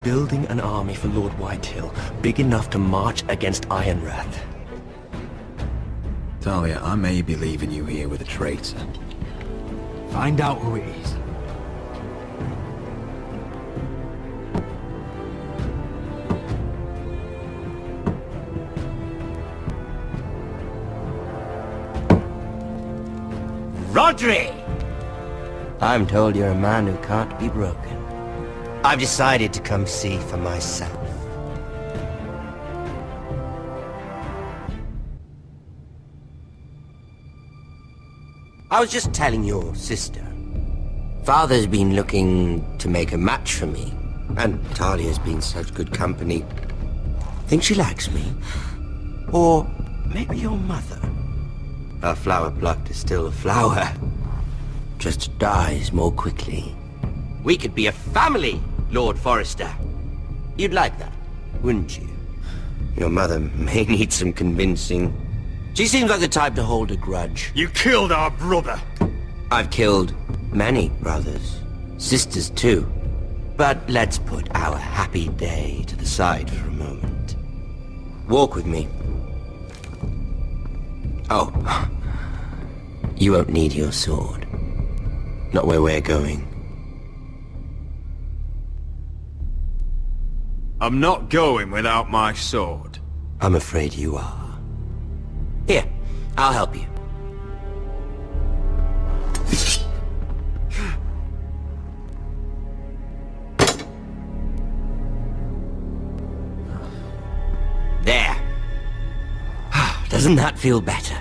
building an army for Lord Whitehill, big enough to march against Ironrath. Talia, I may be leaving you here with a traitor. Find out who it is. Rodri! I'm told you're a man who can't be broken. I've decided to come see for myself. I was just telling your sister. Father's been looking to make a match for me, and Talia's been such good company. Think she likes me? Or maybe your mother? A flower plucked is still a flower. Just dies more quickly. We could be a family, Lord Forrester. You'd like that, wouldn't you? Your mother may need some convincing. She seems like the type to hold a grudge. You killed our brother! I've killed many brothers. Sisters too. But let's put our happy day to the side for a moment. Walk with me. Oh. You won't need your sword. Not where we're going. I'm not going without my sword. I'm afraid you are. Here, I'll help you. There. Doesn't that feel better?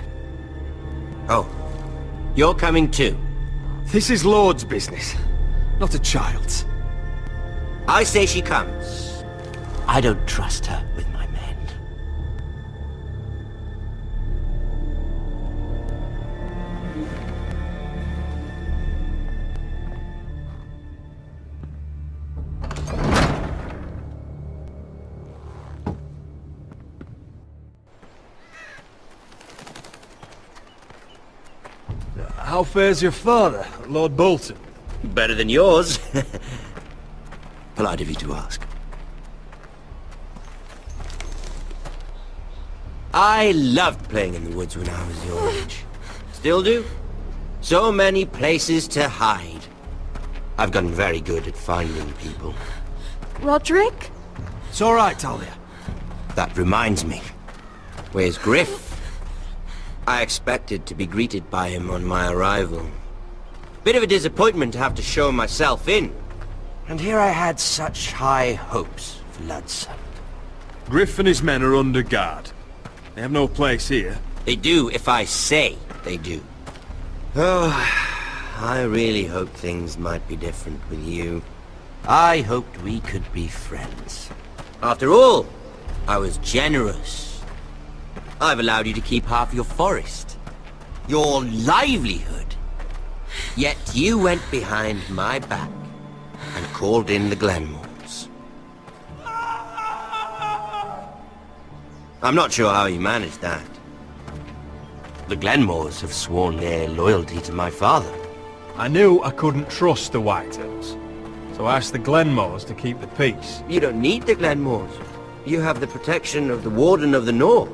Oh, you're coming too. This is Lord's business, not a child's. I say she comes. I don't trust her with my men. How fares your father, Lord Bolton? Better than yours. Polite of you to ask. I loved playing in the woods when I was your age. Still do. So many places to hide. I've gotten very good at finding people. Roderick? It's all right, Talia. That reminds me. Where's Griff? I expected to be greeted by him on my arrival. Bit of a disappointment to have to show myself in. And here I had such high hopes for Ludson. Griff and his men are under guard. They have no place here. They do if I say they do. Oh, I really hoped things might be different with you. I hoped we could be friends. After all, I was generous. I've allowed you to keep half your forest. Your livelihood. Yet you went behind my back and called in the Glenmores. I'm not sure how you managed that. The Glenmores have sworn their loyalty to my father. I knew I couldn't trust the Whitehills, so I asked the Glenmores to keep the peace. You don't need the Glenmores. You have the protection of the Warden of the North.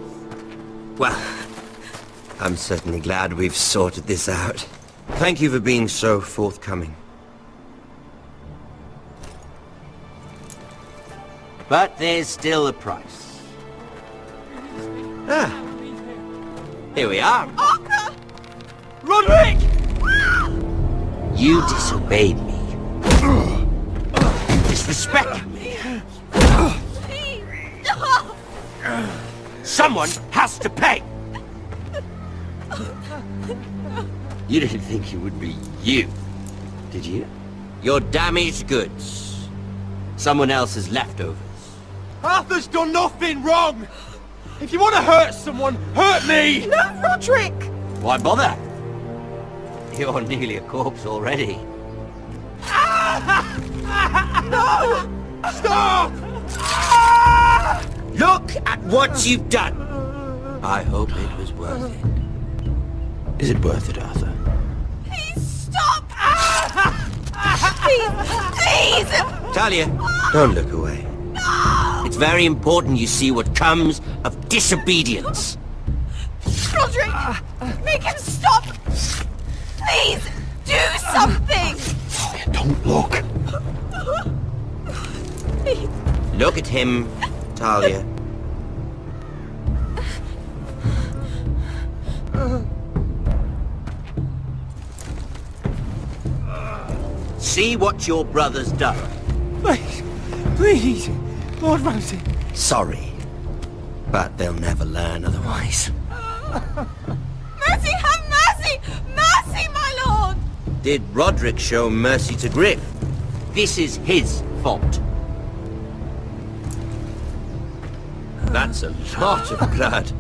Well, I'm certainly glad we've sorted this out. Thank you for being so forthcoming. But there's still a price. Ah. Here we are. Arthur! Roderick! You disobeyed me. You disrespected me. Please! No! Someone has to pay! You didn't think it would be you, did you? Your damaged goods. Someone else's leftovers. Arthur's done nothing wrong! If you want to hurt someone, hurt me! No, Roderick! Why bother? You're nearly a corpse already. No! Stop! Look at what you've done! I hope it was worth it. Is it worth it, Arthur? Please stop! Please! Please! Talia, don't look away. It's very important you see what comes of disobedience. Roderick! Make him stop! Please, do something! Talia, don't look. Please. Look at him, Talia. See what your brother's done. Please, please, Lord Ramsay. Sorry, but they'll never learn otherwise. Mercy, have mercy! Mercy, my lord! Did Roderick show mercy to Griff? This is his fault. That's a lot of blood.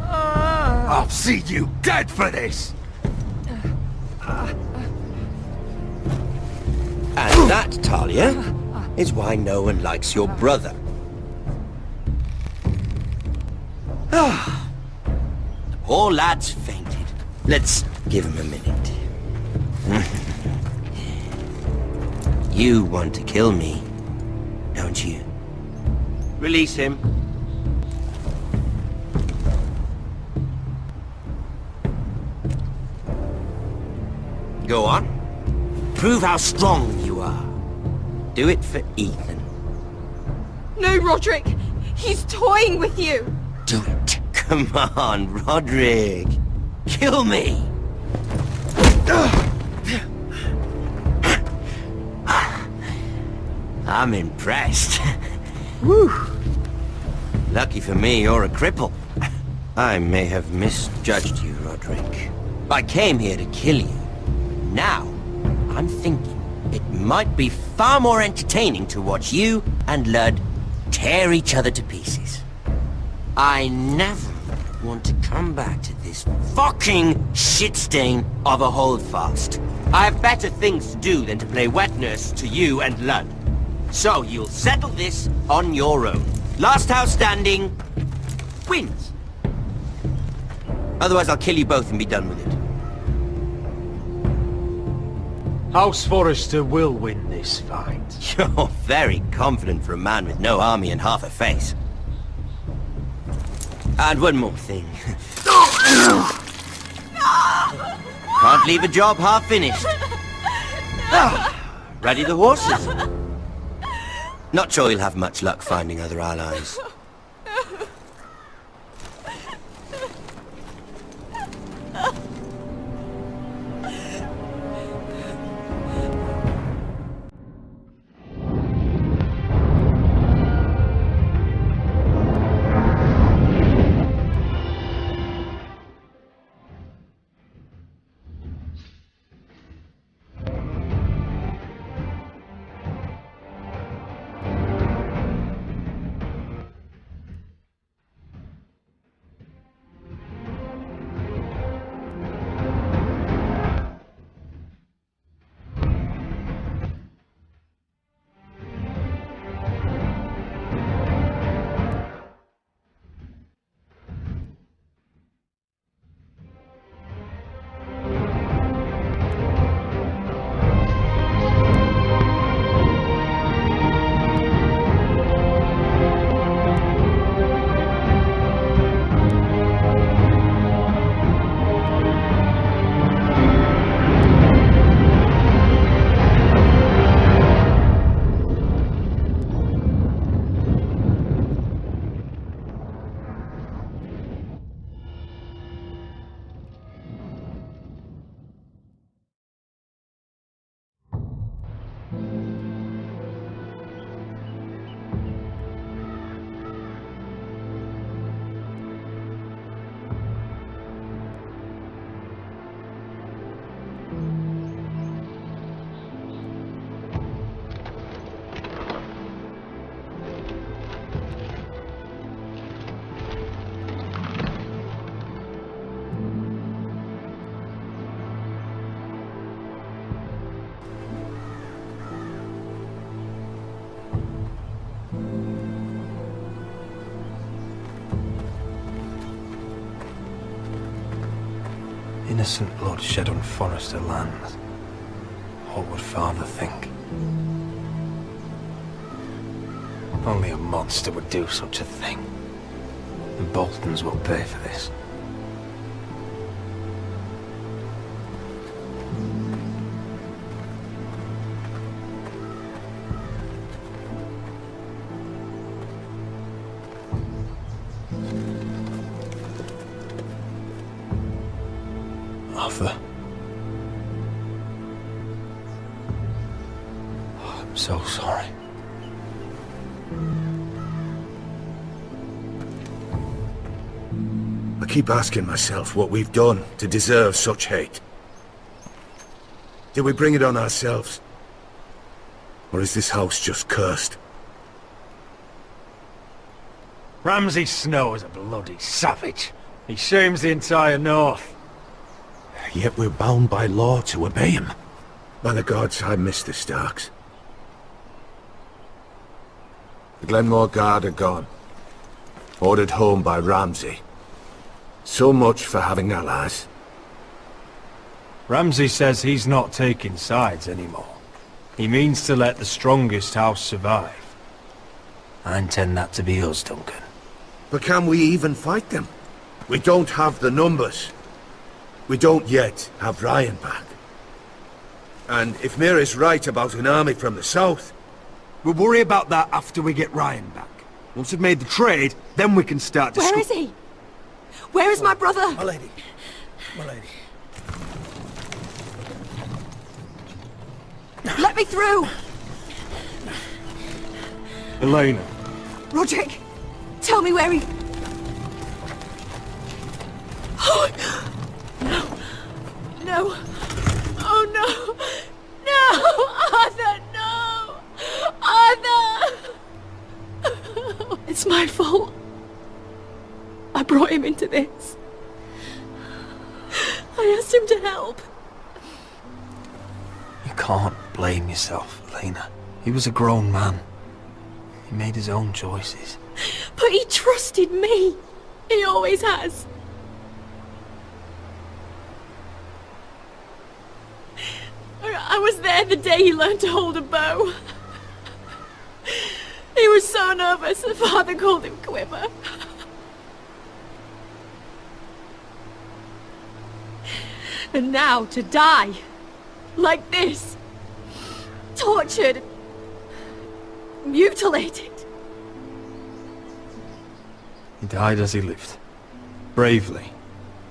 I'll see you dead for this! And that, Talia, is why no one likes your brother. The poor lad's fainted. Let's give him a minute. You want to kill me, don't you? Release him. Go on. Prove how strong you are. Do it for Ethan. No, Roderick! He's toying with you! Do it. Come on, Roderick. Kill me. I'm impressed. Woo. Lucky for me, you're a cripple. I may have misjudged you, Roderick. I came here to kill you. Now, I'm thinking it might be far more entertaining to watch you and Ludd tear each other to pieces. I never want to come back to this fucking shit stain of a holdfast. I have better things to do than to play wet nurse to you and Ludd. So you'll settle this on your own. Last house standing wins. Otherwise I'll kill you both and be done with it. House Forrester will win this fight. You're very confident for a man with no army and half a face. And one more thing. Can't leave a job half finished. Ready the horses? Not sure you'll have much luck finding other allies. Innocent blood shed on Forrester lands. What would Father think? Only a monster would do such a thing. The Boltons will pay for this. Arthur. I'm so sorry. I keep asking myself what we've done to deserve such hate. Did we bring it on ourselves? Or is this house just cursed? Ramsay Snow is a bloody savage. He shames the entire North. Yet we're bound by law to obey him. By the gods, I miss the Starks. The Glenmore Guard are gone. Ordered home by Ramsay. So much for having allies. Ramsay says he's not taking sides anymore. He means to let the strongest house survive. I intend that to be us, Duncan. But can we even fight them? We don't have the numbers. We don't yet have Ryan back. And if Mira's right about an army from the south... We'll worry about that after we get Ryan back. Once we've made the trade, then we can start to... Where is he? Where is my brother? My lady. My lady. Let me through! Elena. Roderick, tell me where he... Oh, no. No. Oh, no. No! Arthur, no! Arthur! It's my fault. I brought him into this. I asked him to help. You can't blame yourself, Elena. He was a grown man. He made his own choices. But he trusted me. He always has. I was there the day he learned to hold a bow. He was so nervous, the father called him Quiver. And now to die, like this, tortured, mutilated. He died as he lived. Bravely.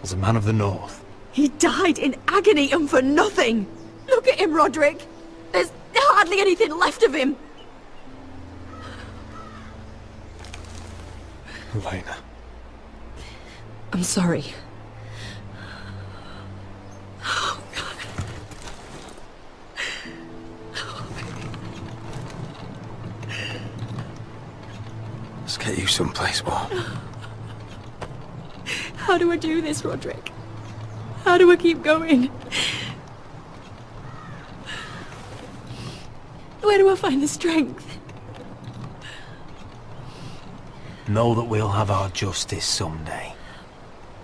As a man of the North. He died in agony and for nothing. Look at him, Roderick. There's hardly anything left of him. Elena. I'm sorry. Oh, God. Let's get you someplace warm. How do I do this, Roderick? How do I keep going? Where do I find the strength? Know that we'll have our justice someday.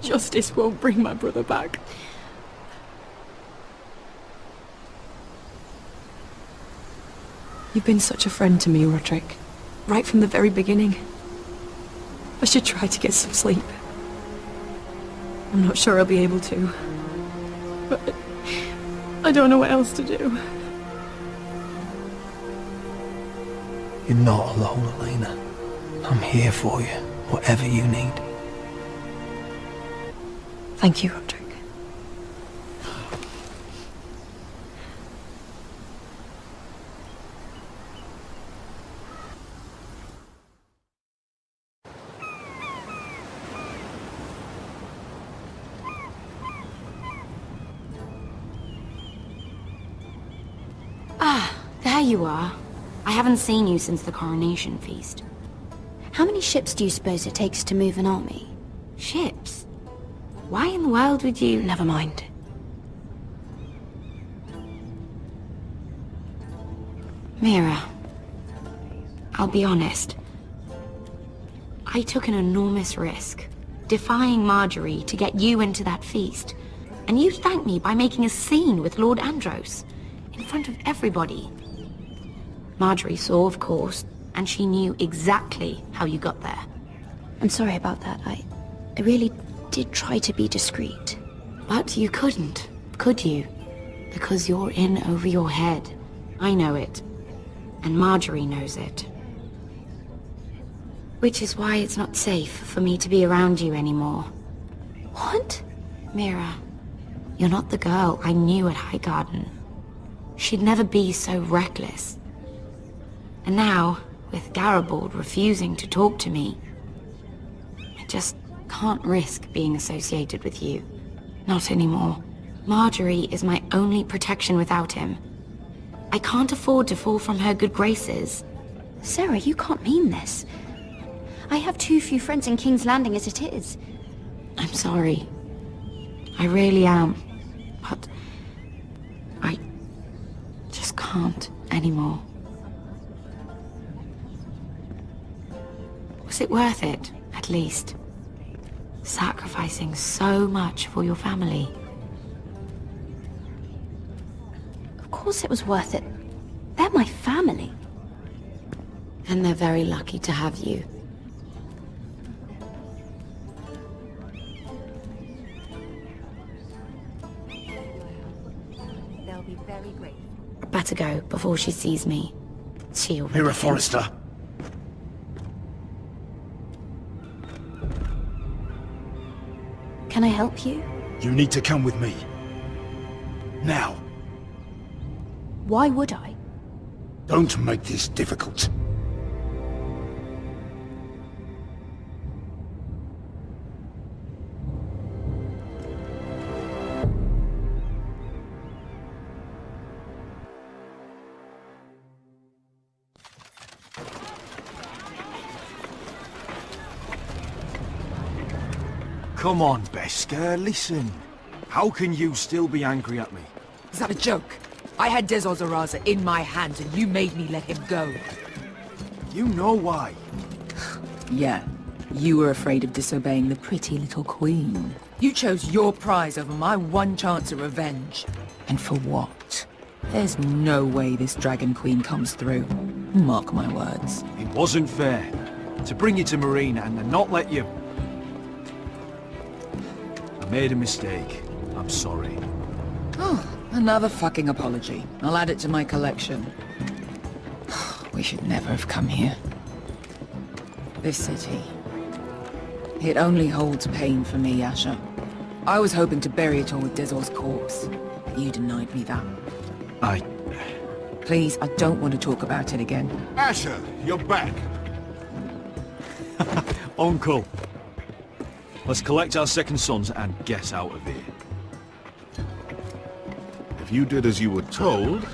Justice won't bring my brother back. You've been such a friend to me, Roderick. Right from the very beginning. I should try to get some sleep. I'm not sure I'll be able to. But I don't know what else to do. You're not alone, Elena. I'm here for you, whatever you need. Thank you, Roderick. There you are. I haven't seen you since the coronation feast. How many ships do you suppose it takes to move an army? Ships? Why in the world would you... Never mind. Mira, I'll be honest. I took an enormous risk, defying Marjorie to get you into that feast. And you thanked me by making a scene with Lord Andros, in front of everybody. Marjorie saw, of course, and she knew exactly how you got there. I'm sorry about that. I really did try to be discreet. But you couldn't, could you? Because you're in over your head. I know it. And Marjorie knows it. Which is why it's not safe for me to be around you anymore. What? Mira, you're not the girl I knew at Highgarden. She'd never be so reckless. And now, with Garibald refusing to talk to me, I just can't risk being associated with you. Not anymore. Marjorie is my only protection without him. I can't afford to fall from her good graces. Sarah, you can't mean this. I have too few friends in King's Landing as it is. I'm sorry. I really am. But I just can't anymore. Was it worth it, at least? Sacrificing so much for your family. Of course it was worth it. They're my family. And they're very lucky to have you. They'll be very grateful. Better go before she sees me. She already Mira thinks- Forrester. Can I help you? You need to come with me. Now. Why would I? Don't make this difficult. Come on, Beskar, listen. How can you still be angry at me? Is that a joke? I had Des Ozaraza in my hands and you made me let him go. You know why. Yeah, you were afraid of disobeying the pretty little queen. You chose your prize over my one chance at revenge. And for what? There's no way this Dragon Queen comes through. Mark my words. It wasn't fair. To bring you to Marina and then not let you... I made a mistake. I'm sorry. Oh, another fucking apology. I'll add it to my collection. We should never have come here. This city. It only holds pain for me, Asher. I was hoping to bury it all with Dezor's corpse. You denied me that. Please, I don't want to talk about it again. Asher, you're back. Uncle. Let's collect our second sons and get out of here. If you did as you were told,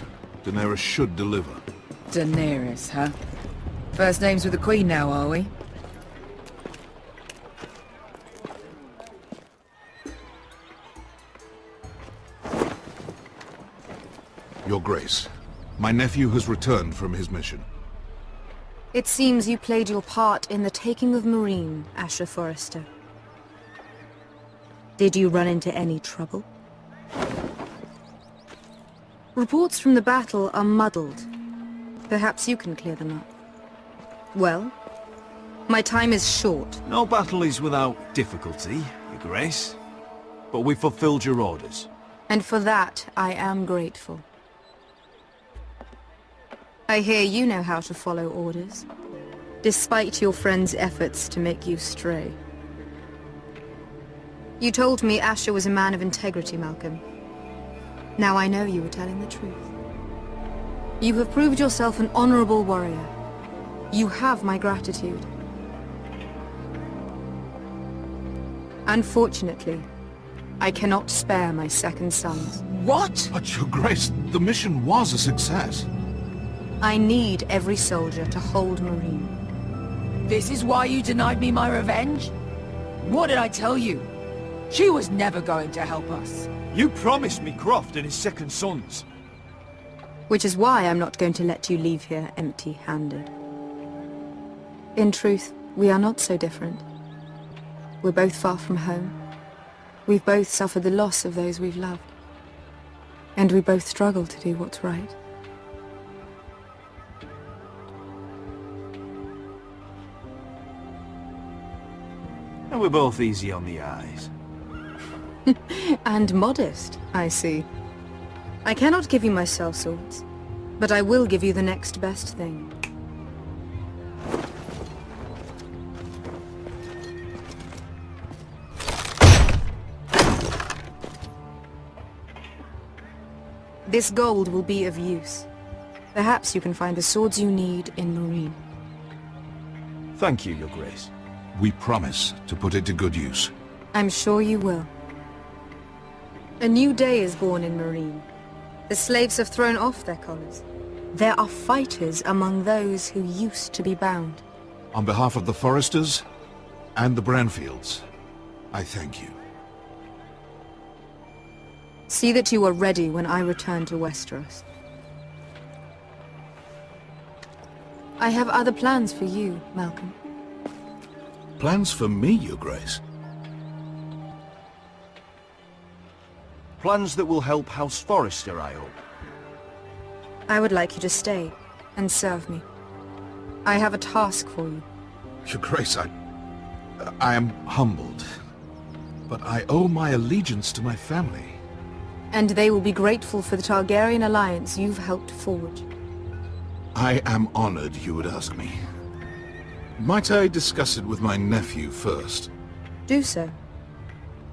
Daenerys should deliver. Daenerys, huh? First names with the Queen now, are we? Your Grace, my nephew has returned from his mission. It seems you played your part in the taking of Marine, Asher Forrester. Did you run into any trouble? Reports from the battle are muddled. Perhaps you can clear them up. Well, my time is short. No battle is without difficulty, Your Grace. But we fulfilled your orders. And for that, I am grateful. I hear you know how to follow orders, despite your friend's efforts to make you stray. You told me Asher was a man of integrity, Malcolm. Now I know you were telling the truth. You have proved yourself an honorable warrior. You have my gratitude. Unfortunately, I cannot spare my second sons. What? But Your Grace, the mission was a success. I need every soldier to hold Marine. This is why you denied me my revenge? What did I tell you? She was never going to help us. You promised me Croft and his second sons. Which is why I'm not going to let you leave here empty-handed. In truth, we are not so different. We're both far from home. We've both suffered the loss of those we've loved. And we both struggle to do what's right. And we're both easy on the eyes. And modest, I see. I cannot give you my sellswords, but I will give you the next best thing. This gold will be of use. Perhaps you can find the swords you need in Marine. Thank you, Your Grace. We promise to put it to good use. I'm sure you will. A new day is born in Marine. The slaves have thrown off their collars. There are fighters among those who used to be bound. On behalf of the Foresters and the Branfields, I thank you. See that you are ready when I return to Westeros. I have other plans for you, Malcolm. Plans for me, Your Grace? Plans that will help House Forrester, I hope. I would like you to stay and serve me. I have a task for you. Your Grace, I am humbled. But I owe my allegiance to my family. And they will be grateful for the Targaryen alliance you've helped forge. I am honored you would ask me. Might I discuss it with my nephew first? Do so.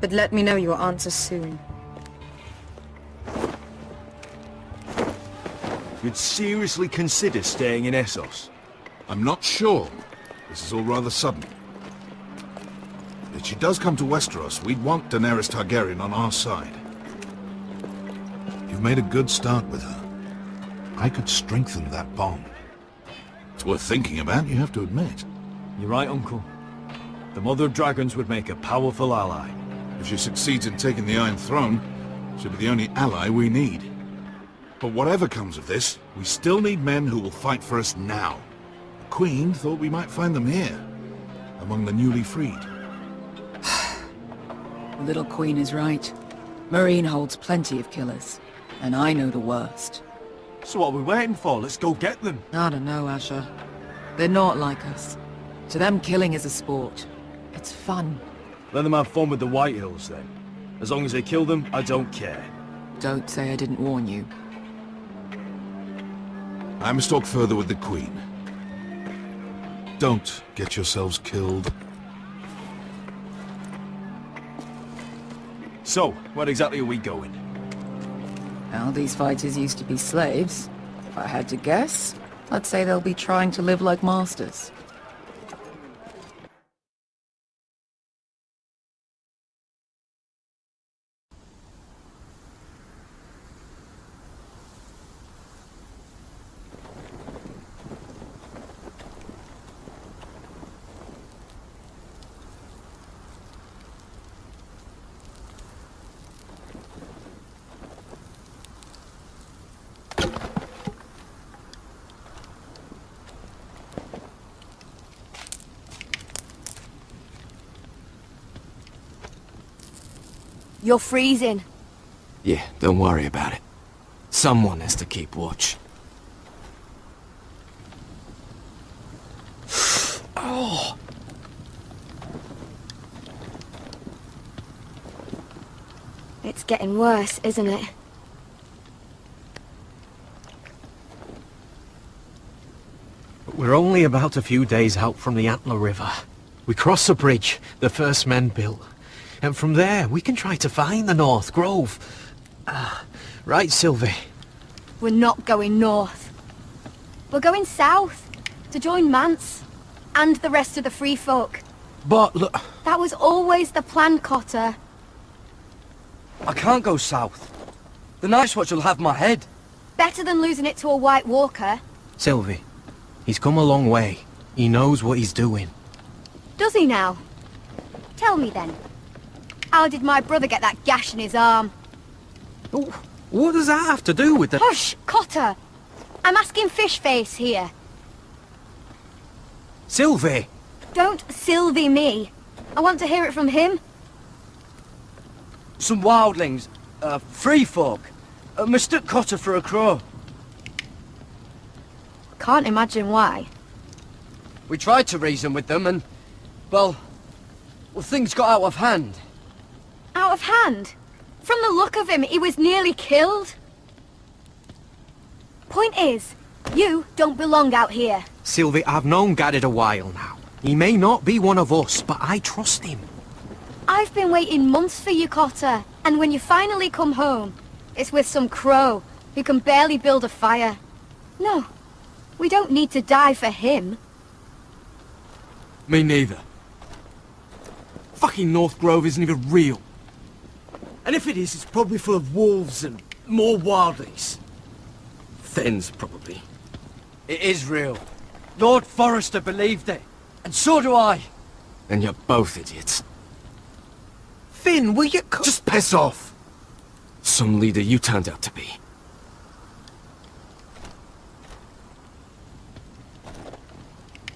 But let me know your answer soon. You'd seriously consider staying in Essos? I'm not sure. This is all rather sudden. If she does come to Westeros, we'd want Daenerys Targaryen on our side. You've made a good start with her. I could strengthen that bond. It's worth thinking about, you have to admit. You're right, Uncle. The Mother of Dragons would make a powerful ally. If she succeeds in taking the Iron Throne, she'll be the only ally we need. But whatever comes of this, we still need men who will fight for us now. The Queen thought we might find them here, among the newly freed. The little Queen is right. Marine holds plenty of killers, and I know the worst. So what are we waiting for? Let's go get them. I don't know, Asher. They're not like us. To them, killing is a sport. It's fun. Let them have fun with the White Hills, then. As long as they kill them, I don't care. Don't say I didn't warn you. I must talk further with the Queen. Don't get yourselves killed. So, where exactly are we going? Now, these fighters used to be slaves. If I had to guess, I'd say they'll be trying to live like masters. You're freezing. Yeah, don't worry about it. Someone has to keep watch. Oh! It's getting worse, isn't it? We're only about a few days out from the Antler River. We cross the bridge the first men built. And from there, we can try to find the North Grove. Right, Sylvie? We're not going north. We're going south, to join Mance, and the rest of the Free Folk. But look... That was always the plan, Cotter. I can't go south. The Night's Watch will have my head. Better than losing it to a White Walker. Sylvie, he's come a long way. He knows what he's doing. Does he now? Tell me then. How did my brother get that gash in his arm? What does that have to do with the... Hush, Cotter! I'm asking Fishface here. Sylvie! Don't Sylvie me. I want to hear it from him. Some wildlings, free folk, mistook Cotter for a crow. Can't imagine why. We tried to reason with them and, well, Well, things got out of hand. Out of hand? From the look of him, he was nearly killed. Point is, you don't belong out here. Sylvie, I've known Garrett a while now. He may not be one of us, but I trust him. I've been waiting months for you, Cotter. And when you finally come home, it's with some crow who can barely build a fire. No, we don't need to die for him. Me neither. Fucking North Grove isn't even real. And if it is, it's probably full of wolves and more wildlings. Thens, probably. It is real. Lord Forrester believed it. And so do I. And you're both idiots. Finn, will you Just piss off! Some leader you turned out to be.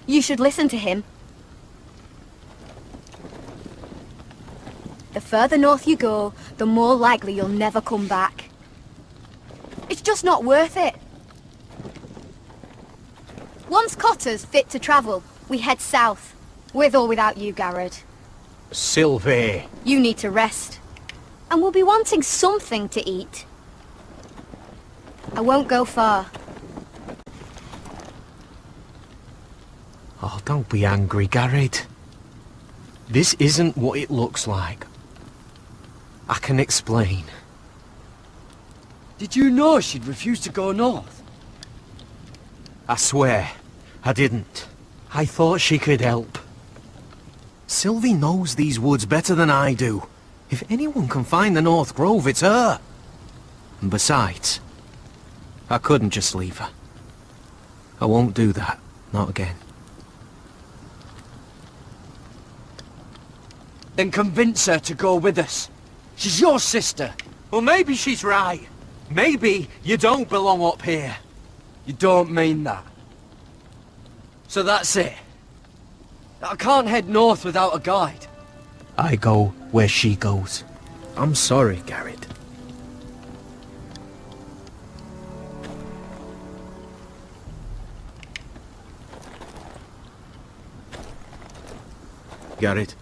You should listen to him. The further north you go, the more likely you'll never come back. It's just not worth it. Once Cotter's fit to travel, we head south. With or without you, Garrett. Sylvie. You need to rest. And we'll be wanting something to eat. I won't go far. Oh, don't be angry, Garrett. This isn't what it looks like. I can explain. Did you know she'd refuse to go north? I swear, I didn't. I thought she could help. Sylvie knows these woods better than I do. If anyone can find the North Grove, it's her. And besides, I couldn't just leave her. I won't do that. Not again. Then convince her to go with us. She's your sister. Well, maybe she's right. Maybe you don't belong up here. You don't mean that. So that's it. I can't head north without a guide. I go where she goes. I'm sorry, Garrett. Garrett.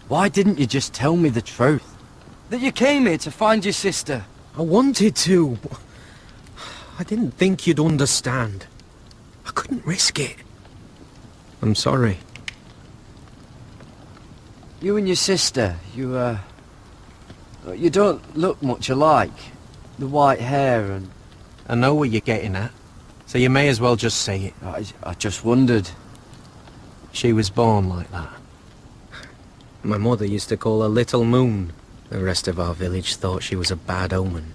Why didn't you just tell me the truth? That you came here to find your sister. I wanted to, but I didn't think you'd understand. I couldn't risk it. I'm sorry. You and your sister, you don't look much alike. The white hair and... I know what you're getting at, so you may as well just say it. I just wondered. She was born like that. My mother used to call her Little Moon. The rest of our village thought she was a bad omen.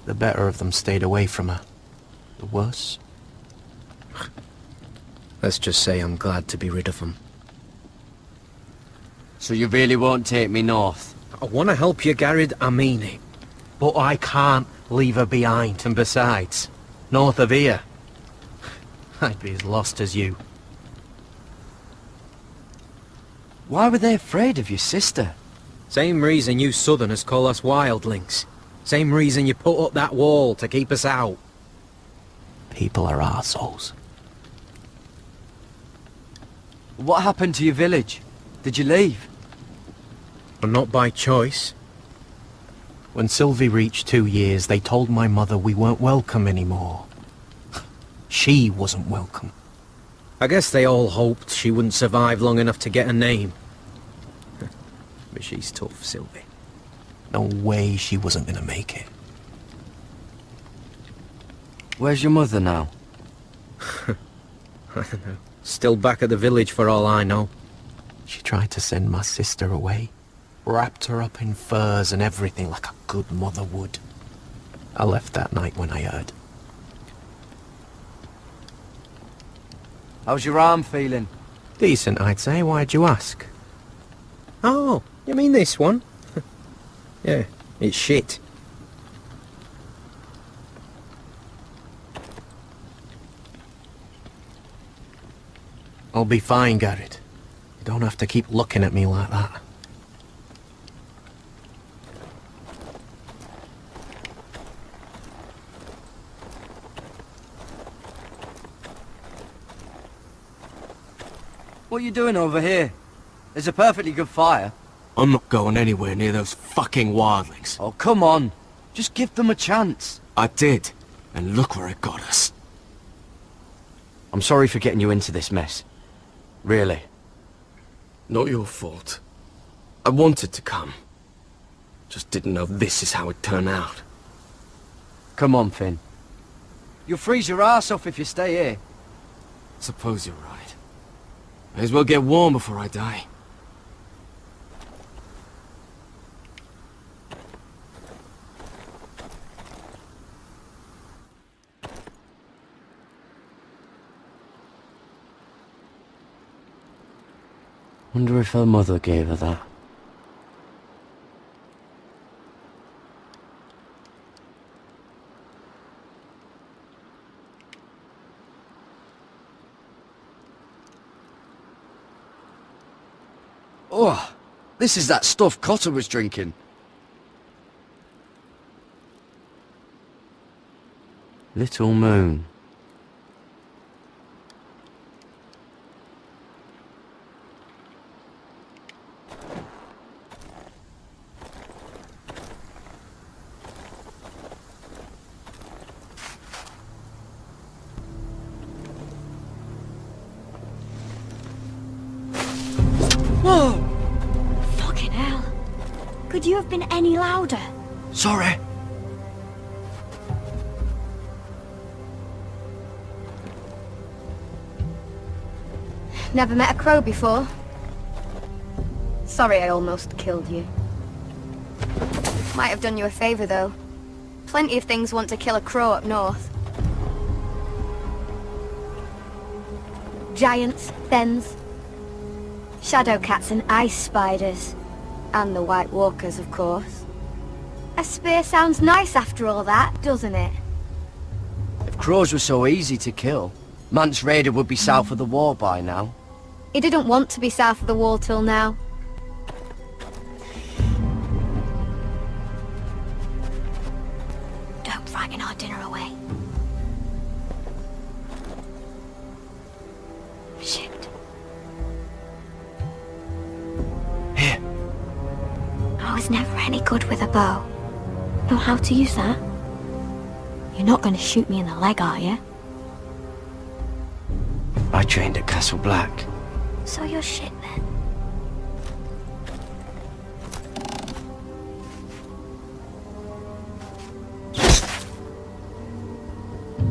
The better of them stayed away from her. The worse? Let's just say I'm glad to be rid of them. So you really won't take me north? I want to help you, Garrett, I mean it. But I can't leave her behind. And besides, north of here, I'd be as lost as you. Why were they afraid of your sister? Same reason you southerners call us wildlings. Same reason you put up that wall to keep us out. People are arseholes. What happened to your village? Did you leave? Well, not by choice. When Sylvie reached 2 years, they told my mother we weren't welcome anymore. She wasn't welcome. I guess they all hoped she wouldn't survive long enough to get a name. But she's tough, Sylvie. No way she wasn't gonna make it. Where's your mother now? I don't know. Still back at the village for all I know. She tried to send my sister away. Wrapped her up in furs and everything like a good mother would. I left that night when I heard. How's your arm feeling? Decent, I'd say. Why'd you ask? Oh, you mean this one? Yeah, it's shit. I'll be fine, Garrett. You don't have to keep looking at me like that. What are you doing over here? There's a perfectly good fire. I'm not going anywhere near those fucking wildlings. Oh, come on. Just give them a chance. I did, and look where it got us. I'm sorry for getting you into this mess. Really. Not your fault. I wanted to come. Just didn't know this is how it turned out. Come on, Finn. You'll freeze your ass off if you stay here. Suppose you're right. May as well get warm before I die. Wonder if her mother gave her that. Oh, this is that stuff Cotter was drinking. Little Moon. Whoa! Fucking hell. Could you have been any louder? Sorry. Never met a crow before. Sorry I almost killed you. Might have done you a favor though. Plenty of things want to kill a crow up north. Giants, thens, shadow cats and ice spiders. And the White Walkers, of course. A spear sounds nice after all that, doesn't it? If crows were so easy to kill, Mance Raider would be south of the wall by now. He didn't want to be south of the wall till now. Don't frighten our dinner away. Shit. Here. I was never any good with a bow. Know how to use that? You're not going to shoot me in the leg, are you? I trained at Castle Black. So you're shit then.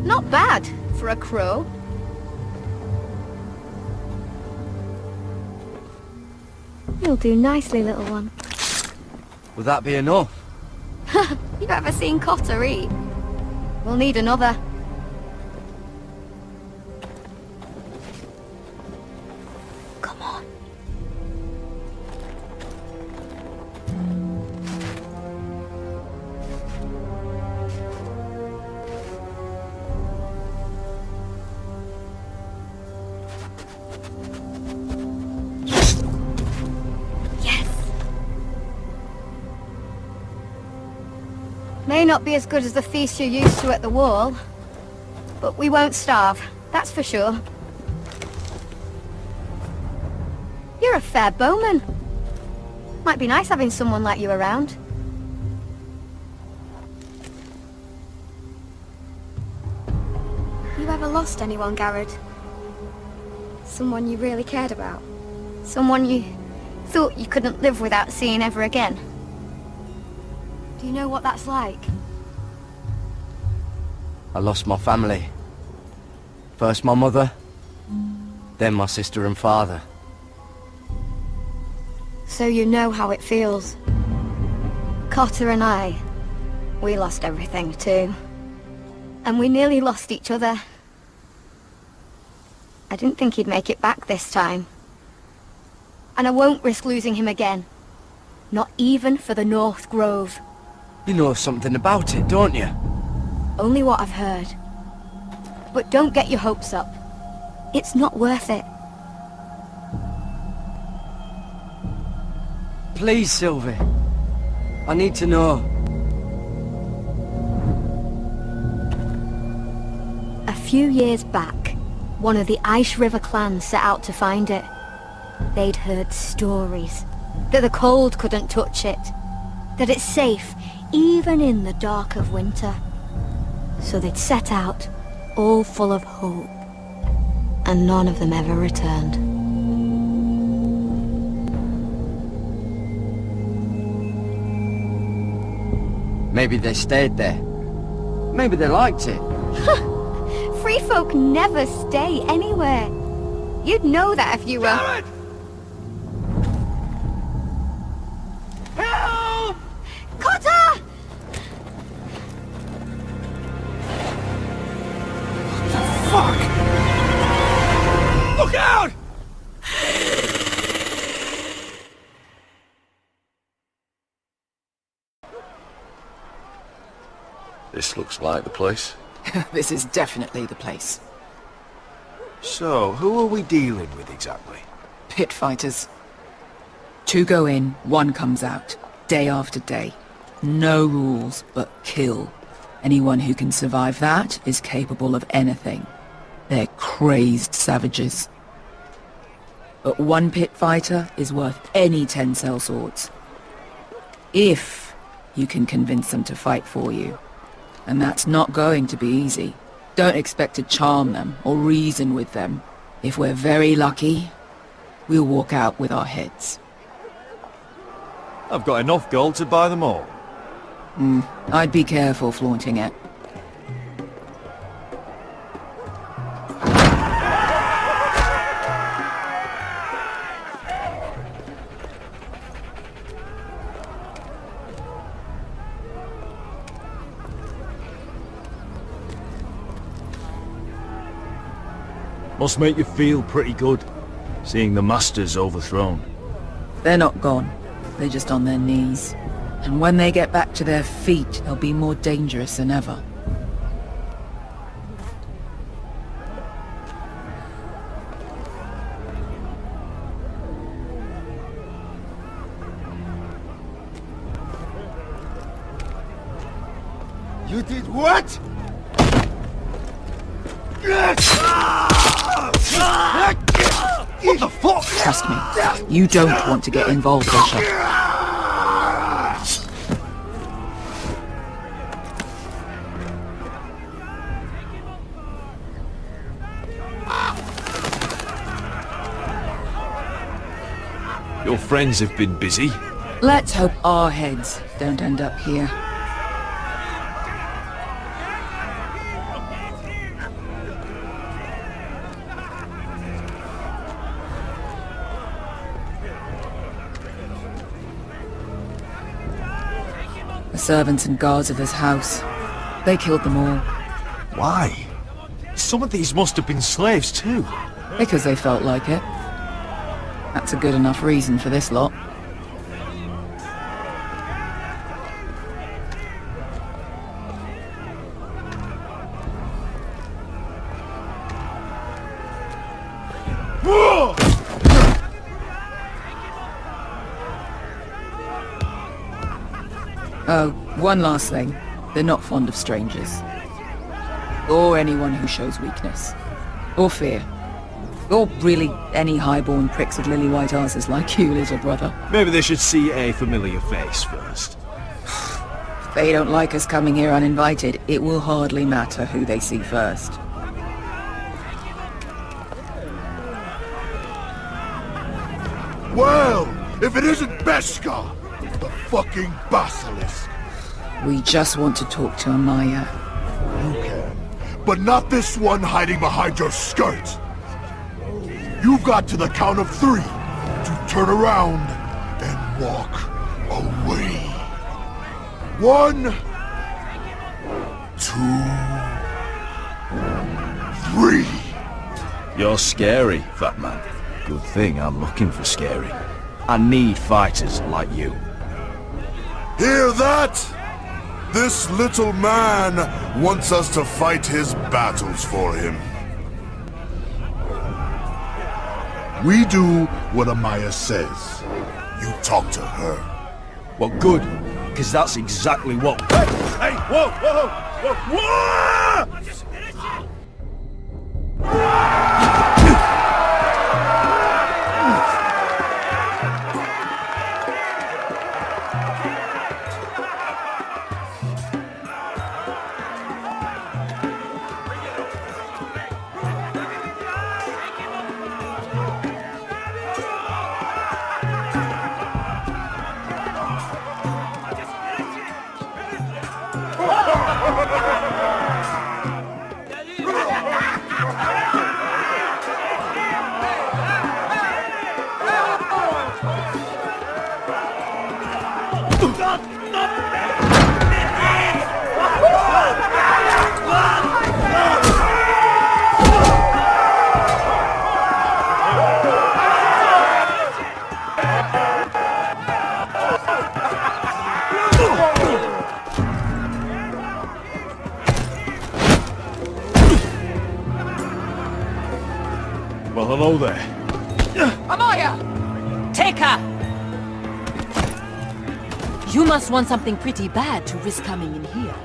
Not bad for a crow. You'll do nicely, little one. Would that be enough? You ever seen Cotter eat? We'll need another. Come on. May not be as good as the feast you're used to at the wall, but we won't starve, that's for sure. You're a fair bowman. Might be nice having someone like you around. You ever lost anyone, Garrett? Someone you really cared about? Someone you thought you couldn't live without seeing ever again? Do you know what that's like? I lost my family. First my mother, then my sister and father. So you know how it feels. Cotter and I, we lost everything too. And we nearly lost each other. I didn't think he'd make it back this time. And I won't risk losing him again. Not even for the North Grove. You know something about it, don't you? Only what I've heard. But don't get your hopes up. It's not worth it. Please, Sylvie. I need to know. A few years back, one of the Ice River clans set out to find it. They'd heard stories, that the cold couldn't touch it, that it's safe even in the dark of winter. So they'd set out, all full of hope, and none of them ever returned. Maybe they stayed there. Maybe they liked it. Free folk never stay anywhere. You'd know that if you were... Garrett! Help! Cotter! Fuck! Look out! This looks like the place. This is definitely the place. So, who are we dealing with exactly? Pit fighters. 2 go in, 1 comes out. Day after day. No rules, but kill. Anyone who can survive that is capable of anything. They're crazed savages. But 1 pit fighter is worth any 10 sellswords. If you can convince them to fight for you. And that's not going to be easy. Don't expect to charm them or reason with them. If we're very lucky, we'll walk out with our heads. I've got enough gold to buy them all. I'd be careful flaunting it. Must make you feel pretty good, seeing the Masters overthrown. They're not gone. They're just on their knees. And when they get back to their feet, they'll be more dangerous than ever. You did what? What the fuck? Trust me, you don't want to get involved, Bishop. Your friends have been busy. Let's hope our heads don't end up here. The servants and guards of this house, they killed them all. Why? Some of these must have been slaves too. Because they felt like it. That's a good enough reason for this lot. Oh, one last thing. They're not fond of strangers. Or anyone who shows weakness. Or fear. Or really any highborn pricks with lily white asses like you, little brother. Maybe they should see a familiar face first. If they don't like us coming here uninvited, it will hardly matter who they see first. Well, if it isn't Beskar, the fucking basilisk. We just want to talk to Amaya. You can, but not this one hiding behind your skirt. You've got to the count of 3 to turn around and walk away. 1, 2, 3. You're scary, fat man. Good thing I'm looking for scary. I need fighters like you. Hear that? This little man wants us to fight his battles for him. We do what Amaya says. You talk to her. Well, good, because that's exactly what... Hey! Hey! Whoa! Whoa! Whoa! Whoa! Well, hello there. Amaya! Take her! You must want something pretty bad to risk coming in here.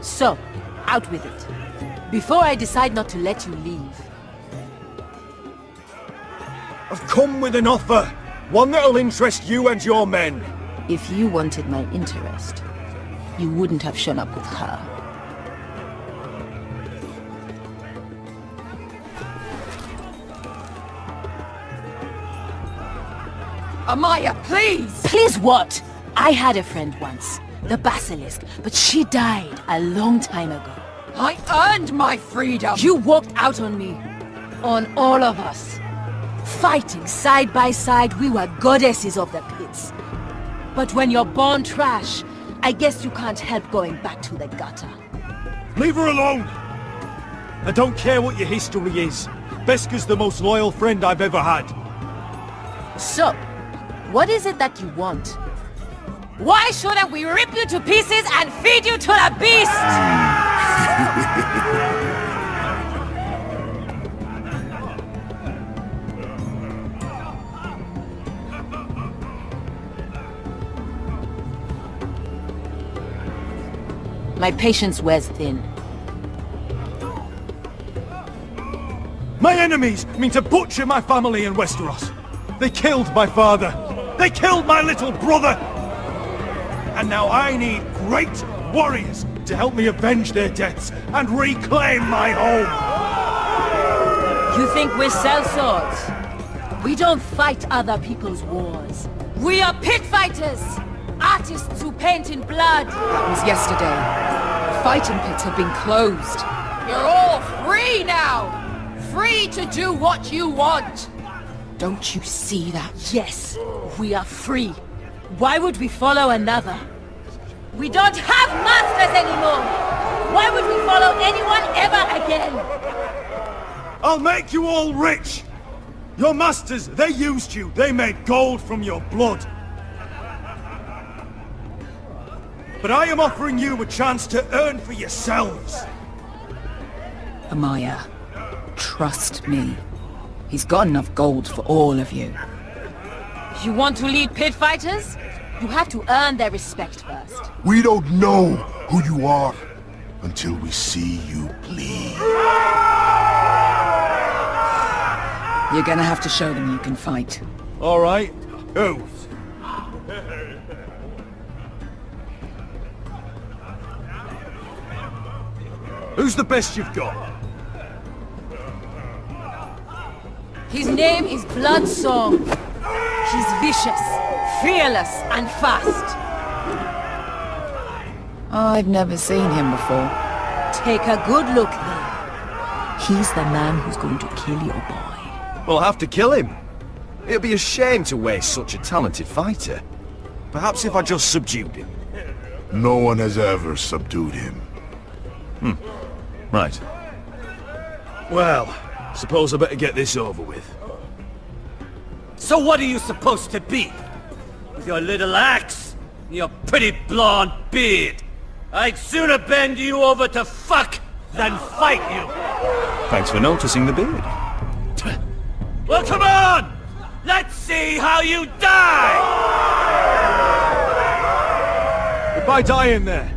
So, out with it. Before I decide not to let you leave. I've come with an offer. One that'll interest you and your men. If you wanted my interest, you wouldn't have shown up with her. Amaya, please! Please what? I had a friend once, the Basilisk, but she died a long time ago. I earned my freedom! You walked out on me. On all of us. Fighting side by side, we were goddesses of the pits. But when you're born trash, I guess you can't help going back to the gutter. Leave her alone! I don't care what your history is. Beskha's the most loyal friend I've ever had. So, what is it that you want? Why shouldn't we rip you to pieces and feed you to the beast? My patience wears thin. My enemies mean to butcher my family in Westeros. They killed my father. They killed my little brother. And now I need great warriors to help me avenge their deaths and reclaim my home. You think we sell swords? We don't fight other people's wars. We are pit fighters! Artists who paint in blood! That was yesterday. The fighting pits have been closed. You're all free now! Free to do what you want! Don't you see that? Yes, we are free. Why would we follow another? We don't have masters anymore! Why would we follow anyone ever again? I'll make you all rich! Your masters, they used you. They made gold from your blood. But I am offering you a chance to earn for yourselves. Amaya, trust me. He's got enough gold for all of you. You want to lead pit fighters? You have to earn their respect first. We don't know who you are until we see you bleed. You're gonna have to show them you can fight. All right. Who? Who's the best you've got? His name is Bloodsong. He's vicious, fearless, and fast. I've never seen him before. Take a good look then. He's the man who's going to kill your boy. We'll have to kill him. It'd be a shame to waste such a talented fighter. Perhaps if I just subdued him. No one has ever subdued him. Right. Well, suppose I better get this over with. So what are you supposed to be? With your little axe and your pretty blonde beard? I'd sooner bend you over to fuck than fight you. Thanks for noticing the beard. Well, come on! Let's see how you die! If I die in there,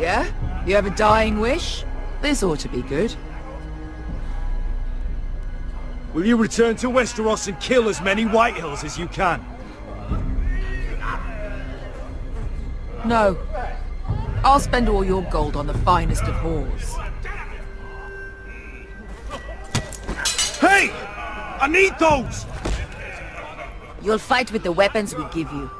Yeah? You have a dying wish? This ought to be good. will you return to Westeros and kill as many Whitehills as you can? No. I'll spend all your gold on the finest of whores. Hey! I need those! You'll fight with the weapons we give you.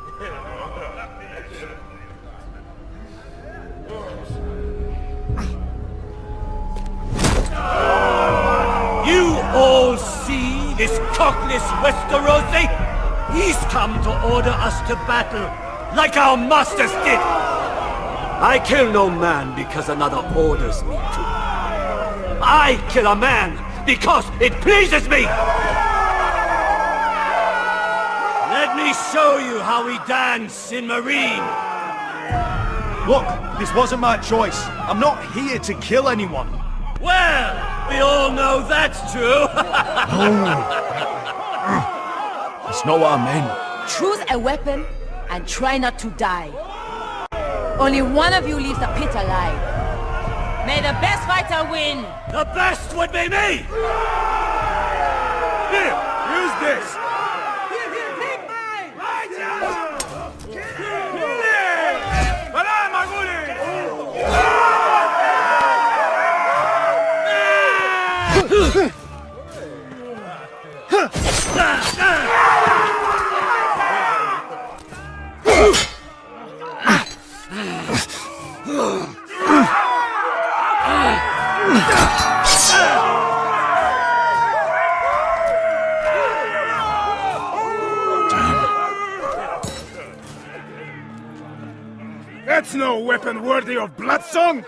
this cockless Westerosi? He's come to order us to battle, like our masters did. I kill no man because another orders me to. I kill a man because it pleases me! Let me show you how we dance in Marine! Look, this wasn't my choice. I'm not here to kill anyone. Well, we all know that's true! It's not what I meant. Choose a weapon and try not to die. Only one of you leaves the pit alive. May the best fighter win! The best would be me! Here, use this. That's no weapon worthy of Bloodsong!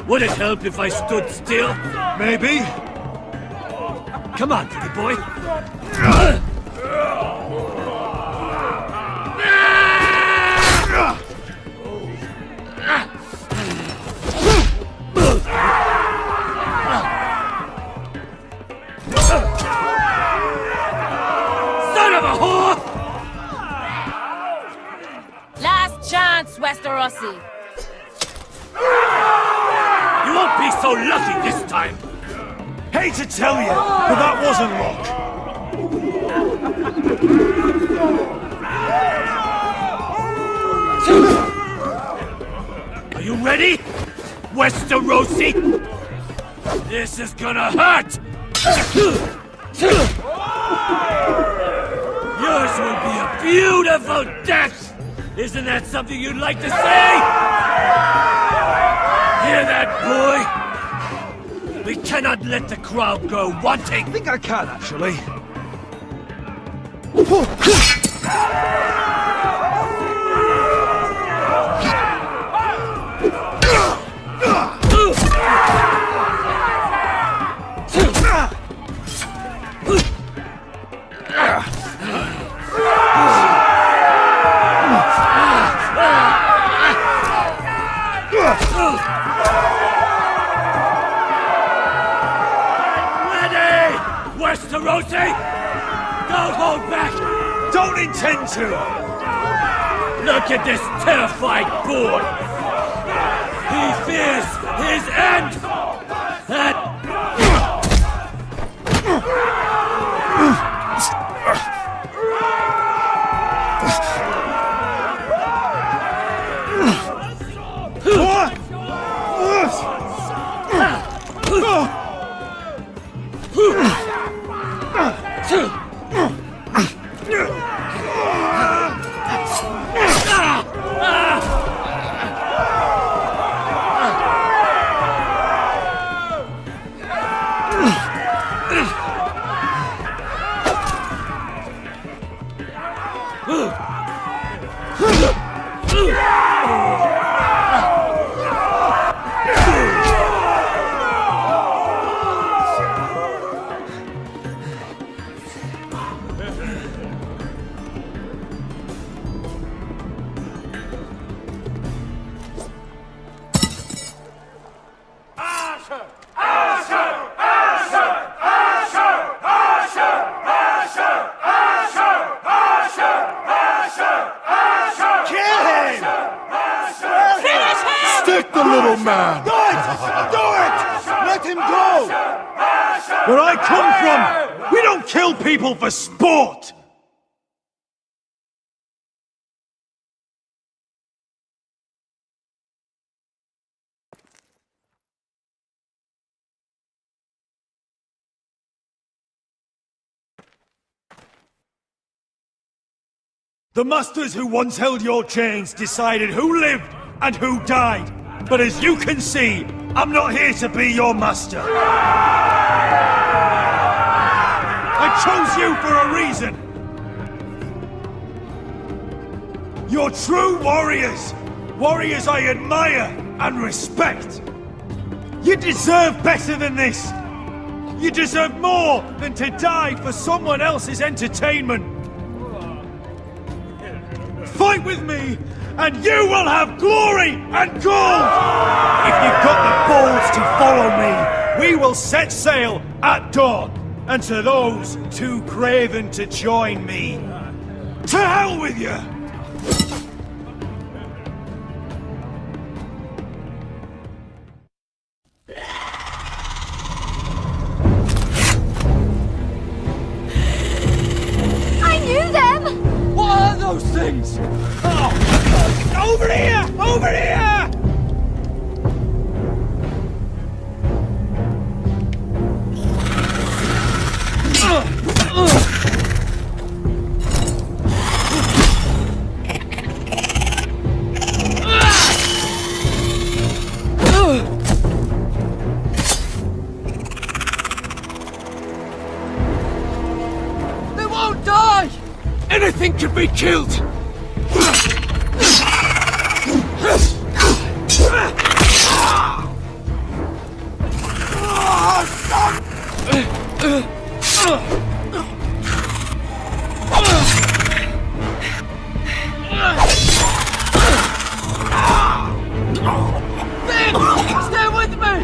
Would it help if I stood still? Maybe. Come on, pretty boy. Son of a whore! Last chance, Westerosi. You won't be so lucky this time! Hate to tell you, but that wasn't luck. Are you ready? Westerosi? This is gonna hurt! Yours will be a beautiful death! Isn't that something you'd like to say? Hear that, boy? We cannot let the crowd go wanting! I think I can, actually. Ready! Westerosi! Don't hold back! Don't intend to! Look at this terrified boy! He fears his end! And... Stick the little man! Do it! Do it! Let him go! Where I come from, we don't kill people for sport! The masters who once held your chains decided who lived and who died. But as you can see, I'm not here to be your master. I chose you for a reason. You're true warriors. Warriors I admire and respect. You deserve better than this. You deserve more than to die for someone else's entertainment. Fight with me, and you will have glory and gold! If you've got the balls to follow me, we will set sail at dawn. And to those too craven to join me, to hell with you! I knew them! What are those things? Oh! Over here! Over here! They won't die! Anything can be killed! Finn! Stay with me!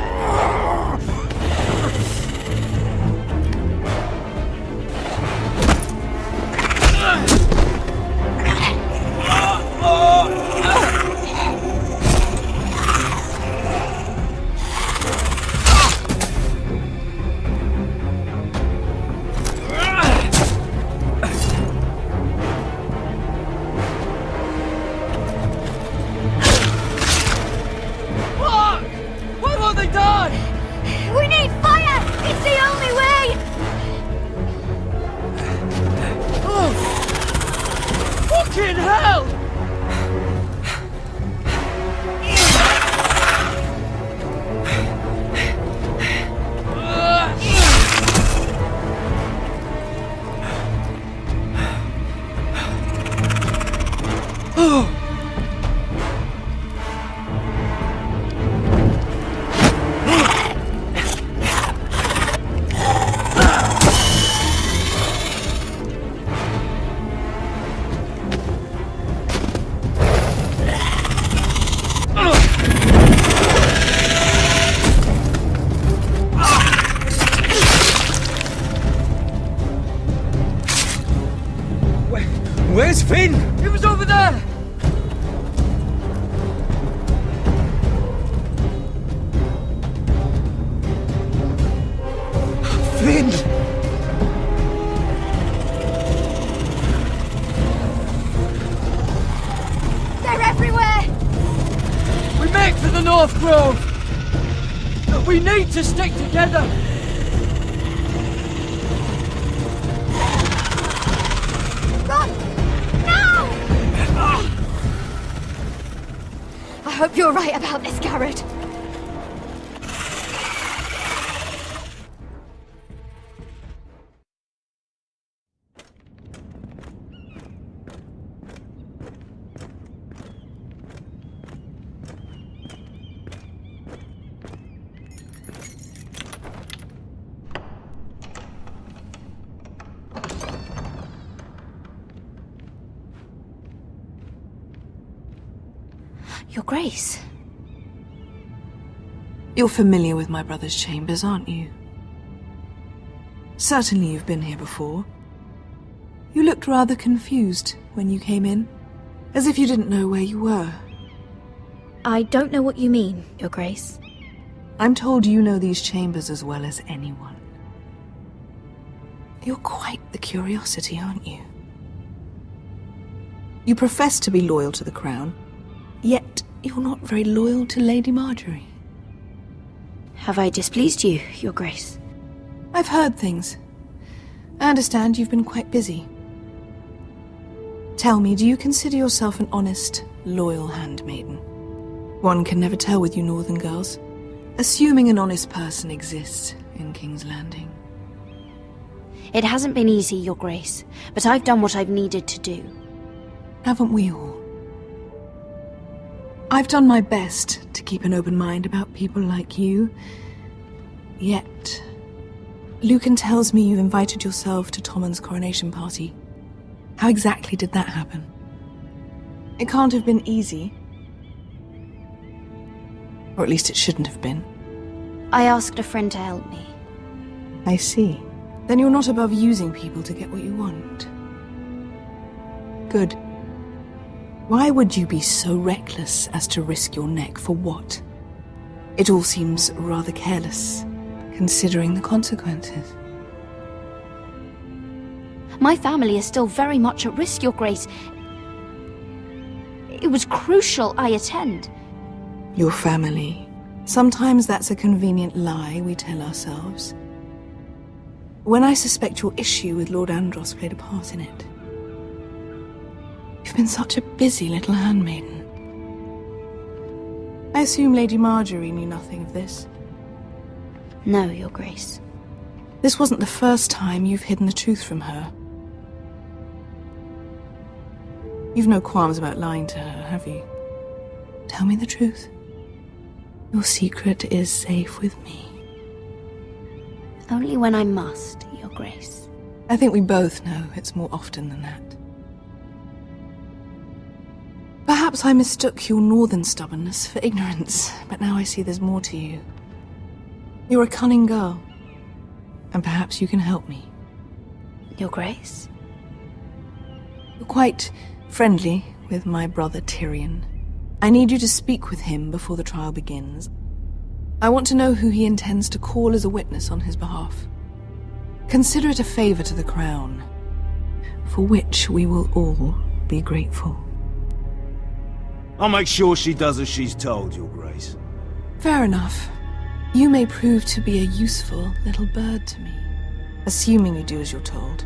Fuck! Why won't they die? We need fire! It's the only way! Fucking hell! Where's Finn? He was over there! Finn! They're everywhere! We make for the North Grove! But we need to stick together! Run! Now! I hope you're right about this, Garrett. Your Grace. You're familiar with my brother's chambers, aren't you? Certainly you've been here before. You looked rather confused when you came in, as if you didn't know where you were. I don't know what you mean, Your Grace. I'm told you know these chambers as well as anyone. You're quite the curiosity, aren't you? You profess to be loyal to the crown, yet you're not very loyal to Lady Marjorie. Have I displeased you, Your Grace? I've heard things. I understand you've been quite busy. Tell me, do you consider yourself an honest, loyal handmaiden? One can never tell with you northern girls. Assuming an honest person exists in King's Landing. It hasn't been easy, Your Grace, but I've done what I've needed to do. Haven't we all? I've done my best to keep an open mind about people like you. Yet, Lucan tells me you invited yourself to Tommen's coronation party. How exactly did that happen? It can't have been easy. Or at least it shouldn't have been. I asked a friend to help me. I see. Then you're not above using people to get what you want. Good. Why would you be so reckless as to risk your neck for what? It all seems rather careless, considering the consequences. My family is still very much at risk, Your Grace. It was crucial I attend. Your family. Sometimes that's a convenient lie we tell ourselves. When I suspect your issue with Lord Andros played a part in it. You've been such a busy little handmaiden. I assume Lady Marjorie knew nothing of this. No, Your Grace. This wasn't the first time you've hidden the truth from her. You've no qualms about lying to her, have you? Tell me the truth. Your secret is safe with me. Only when I must, Your Grace. I think we both know it's more often than that. Perhaps I mistook your northern stubbornness for ignorance, but now I see there's more to you. You're a cunning girl, and perhaps you can help me. Your Grace? You're quite friendly with my brother Tyrion. I need you to speak with him before the trial begins. I want to know who he intends to call as a witness on his behalf. Consider it a favor to the crown, for which we will all be grateful. I'll make sure she does as she's told, Your Grace. Fair enough. You may prove to be a useful little bird to me, assuming you do as you're told.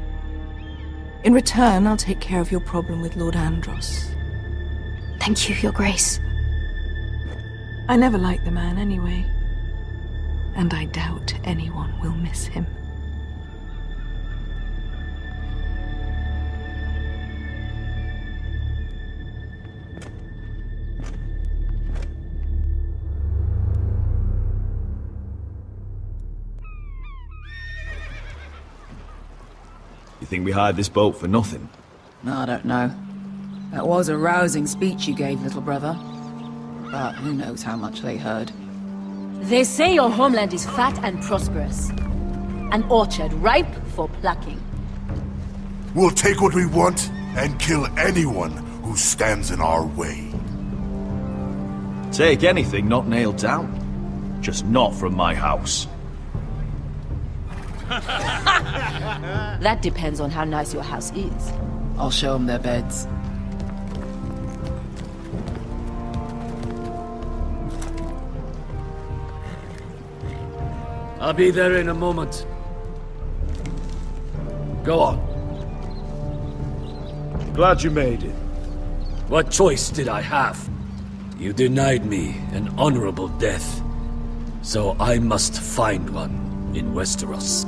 In return, I'll take care of your problem with Lord Andros. Thank you, Your Grace. I never liked the man anyway, and I doubt anyone will miss him. You think we hired this boat for nothing? I don't know. That was a rousing speech you gave, little brother. But who knows how much they heard. They say your homeland is fat and prosperous. An orchard ripe for plucking. We'll take what we want and kill anyone who stands in our way. Take anything not nailed down. Just not from my house. That depends on how nice your house is. I'll show them their beds. I'll be there in a moment. Go on. Glad you made it. What choice did I have? You denied me an honorable death, so I must find one in Westeros.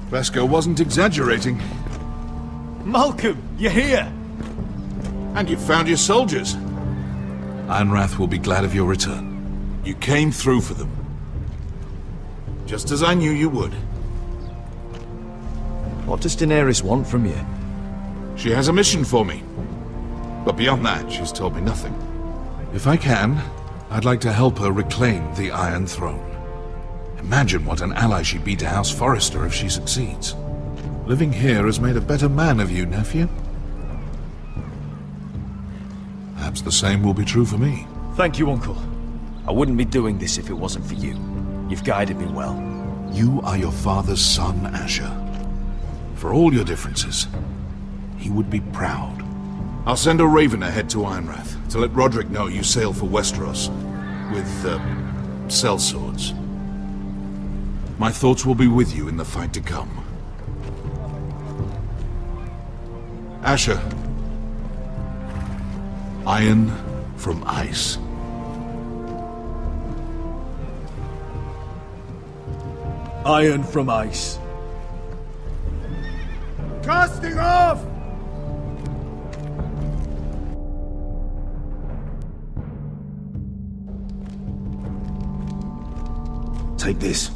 Vesco wasn't exaggerating. Malcolm, you're here! And you found your soldiers. Ironrath will be glad of your return. You came through for them. Just as I knew you would. What does Daenerys want from you? She has a mission for me. But beyond that, she's told me nothing. If I can, I'd like to help her reclaim the Iron Throne. Imagine what an ally she'd be to House Forrester if she succeeds. Living here has made a better man of you, nephew. Perhaps the same will be true for me. Thank you, Uncle. I wouldn't be doing this if it wasn't for you. You've guided me well. You are your father's son, Asher. For all your differences, he would be proud. I'll send a raven ahead to Ironrath to let Roderick know you sail for Westeros with, sellswords. My thoughts will be with you in the fight to come. Asher. Iron from ice. Iron from ice. Casting off! Take this.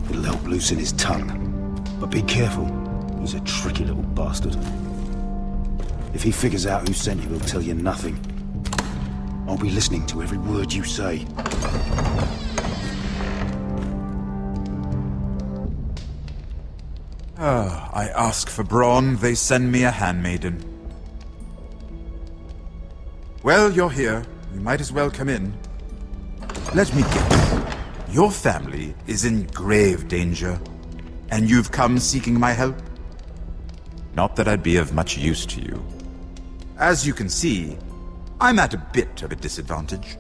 It'll help loosen his tongue. But be careful. He's a tricky little bastard. If he figures out who sent you, he'll tell you nothing. I'll be listening to every word you say. I ask for brawn, they send me a handmaiden. Well, you're here. You might as well come in. Let me guess. Your family is in grave danger, and you've come seeking my help? Not that I'd be of much use to you. As you can see, I'm at a bit of a disadvantage.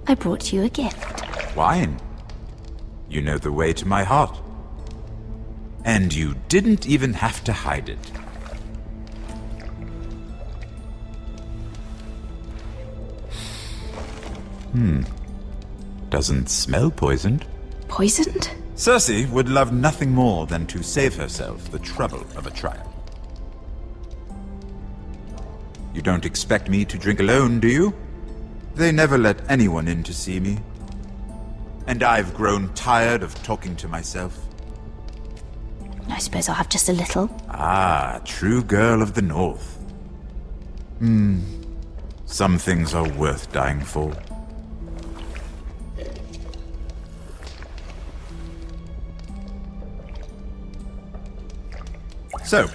I brought you a gift. Wine. You know the way to my heart. And you didn't even have to hide it. Doesn't smell poisoned. Poisoned? Cersei would love nothing more than to save herself the trouble of a trial. You don't expect me to drink alone, do you? They never let anyone in to see me. And I've grown tired of talking to myself. I suppose I'll have just a little. Ah, true girl of the North. Some things are worth dying for. So,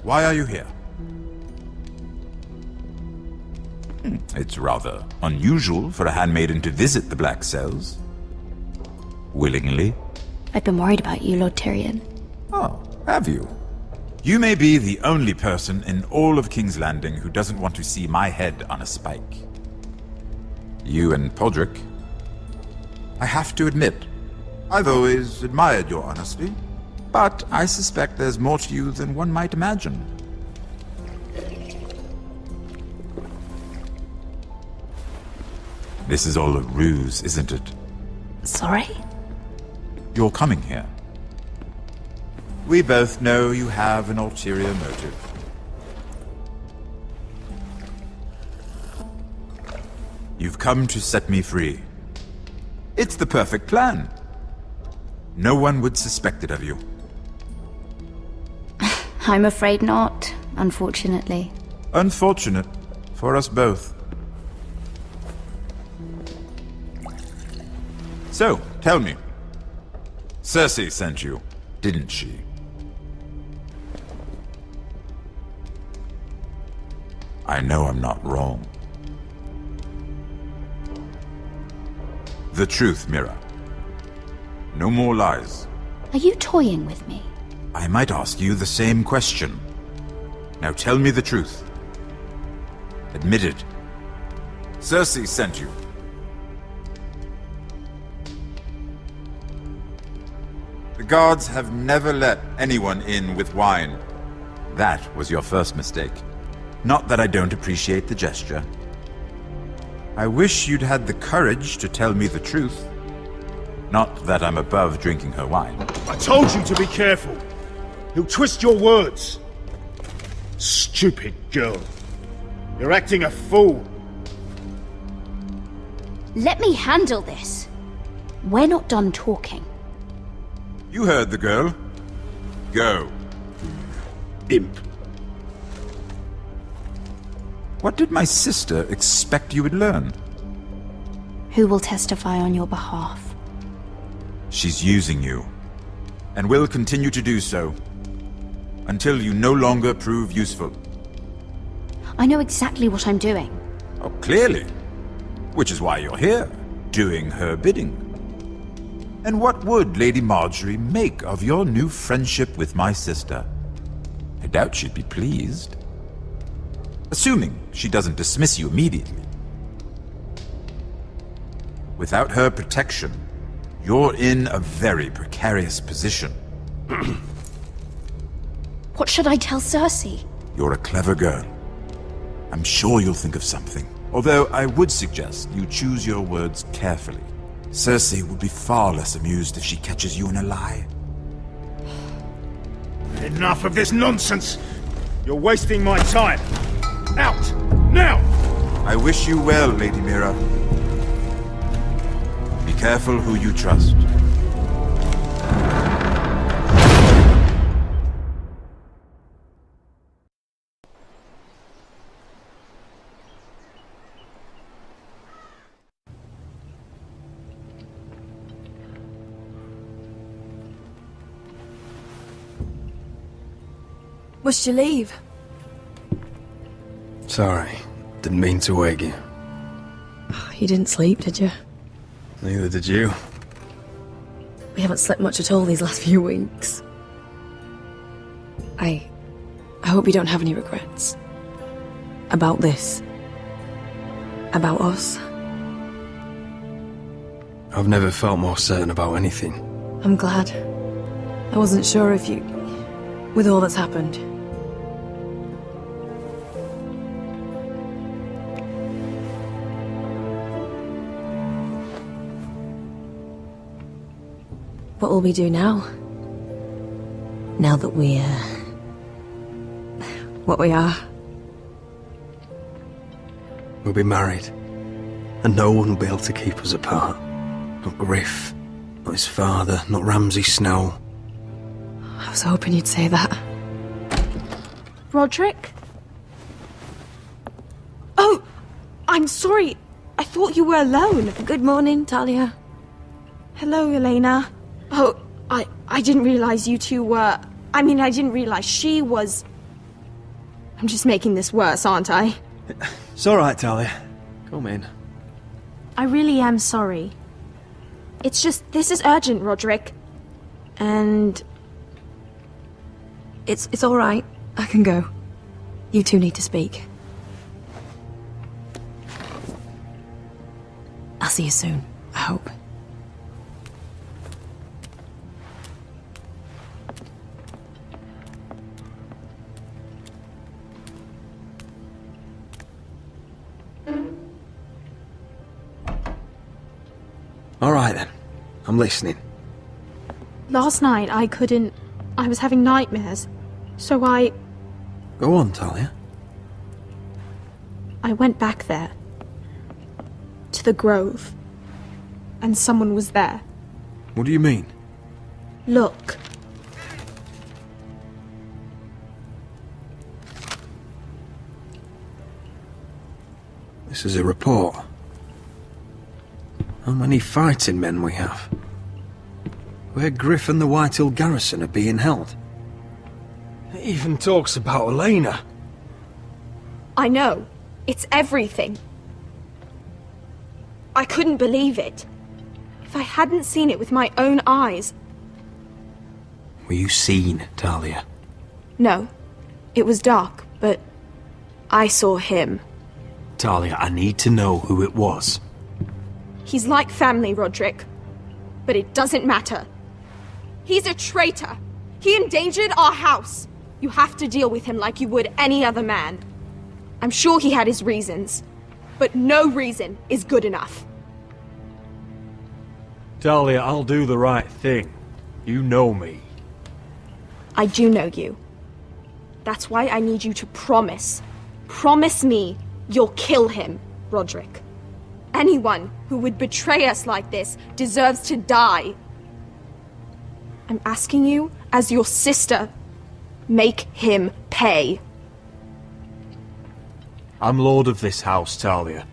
why are you here? It's rather unusual for a handmaiden to visit the Black Cells. Willingly. I've been worried about you, Lord Tyrion. Oh, have you? You may be the only person in all of King's Landing who doesn't want to see my head on a spike. You and Podrick. I have to admit, I've always admired your honesty, but I suspect there's more to you than one might imagine. This is all a ruse, isn't it? Sorry? You're coming here. We both know you have an ulterior motive. You've come to set me free. It's the perfect plan. No one would suspect it of you. I'm afraid not, unfortunately. Unfortunate for us both. So, tell me. Cersei sent you, didn't she? I know I'm not wrong. The truth, Mira. No more lies. Are you toying with me? I might ask you the same question. Now tell me the truth. Admit it. Cersei sent you. The guards have never let anyone in with wine. That was your first mistake. Not that I don't appreciate the gesture. I wish you'd had the courage to tell me the truth. Not that I'm above drinking her wine. I told you to be careful. He'll twist your words. Stupid girl. You're acting a fool. Let me handle this. We're not done talking. You heard the girl. Go. Imp. What did my sister expect you would learn? Who will testify on your behalf? She's using you, and will continue to do so, until you no longer prove useful. I know exactly what I'm doing. Oh, clearly. Which is why you're here, doing her bidding. And what would Lady Marjorie make of your new friendship with my sister? I doubt she'd be pleased. Assuming she doesn't dismiss you immediately. Without her protection, You're in a very precarious position. What should I tell Cersei? You're a clever girl. I'm sure you'll think of something. Although I would suggest you choose your words carefully. Cersei would be far less amused if she catches you in a lie. Enough of this nonsense! You're wasting my time! Out! Now! I wish you well, Lady Mira. Be careful who you trust. Must you leave? Sorry, didn't mean to wake you. You didn't sleep, did you? Neither did you. We haven't slept much at all these last few weeks. I hope you don't have any regrets. About this. About us. I've never felt more certain about anything. I'm glad. I wasn't sure if you... with all that's happened. What will we do now? Now that we're... what we are? We'll be married. And no one will be able to keep us apart. Not Griff, not his father, not Ramsay Snow. I was hoping you'd say that. Roderick? Oh! I'm sorry. I thought you were alone. Good morning, Talia. Hello, Elena. Oh, I didn't realize you two were... I mean, I didn't realize she was... I'm just making this worse, aren't I? It's alright, Talia. Come in. I really am sorry. It's just, this is urgent, Roderick. And... It's alright. I can go. You two need to speak. I'll see you soon, I hope. Alright then. I'm listening. Last night, I was having nightmares. So I Go on, Talia. went back there. To the grove. And someone was there. What do you mean? Look. This is a report. How many fighting men we have? Where Griff and the Whitehill garrison are being held. It even talks about Elena. I know. It's everything. I couldn't believe it. If I hadn't seen it with my own eyes... Were you seen, Talia? No. It was dark, but... I saw him. Talia, I need to know who it was. He's like family, Roderick. But it doesn't matter. He's a traitor. He endangered our house. You have to deal with him like you would any other man. I'm sure he had his reasons. But no reason is good enough. Talia, I'll do the right thing. You know me. I do know you. That's why I need you to promise. Promise me you'll kill him, Roderick. Anyone who would betray us like this deserves to die. I'm asking you, as your sister, make him pay. I'm lord of this house, Talia.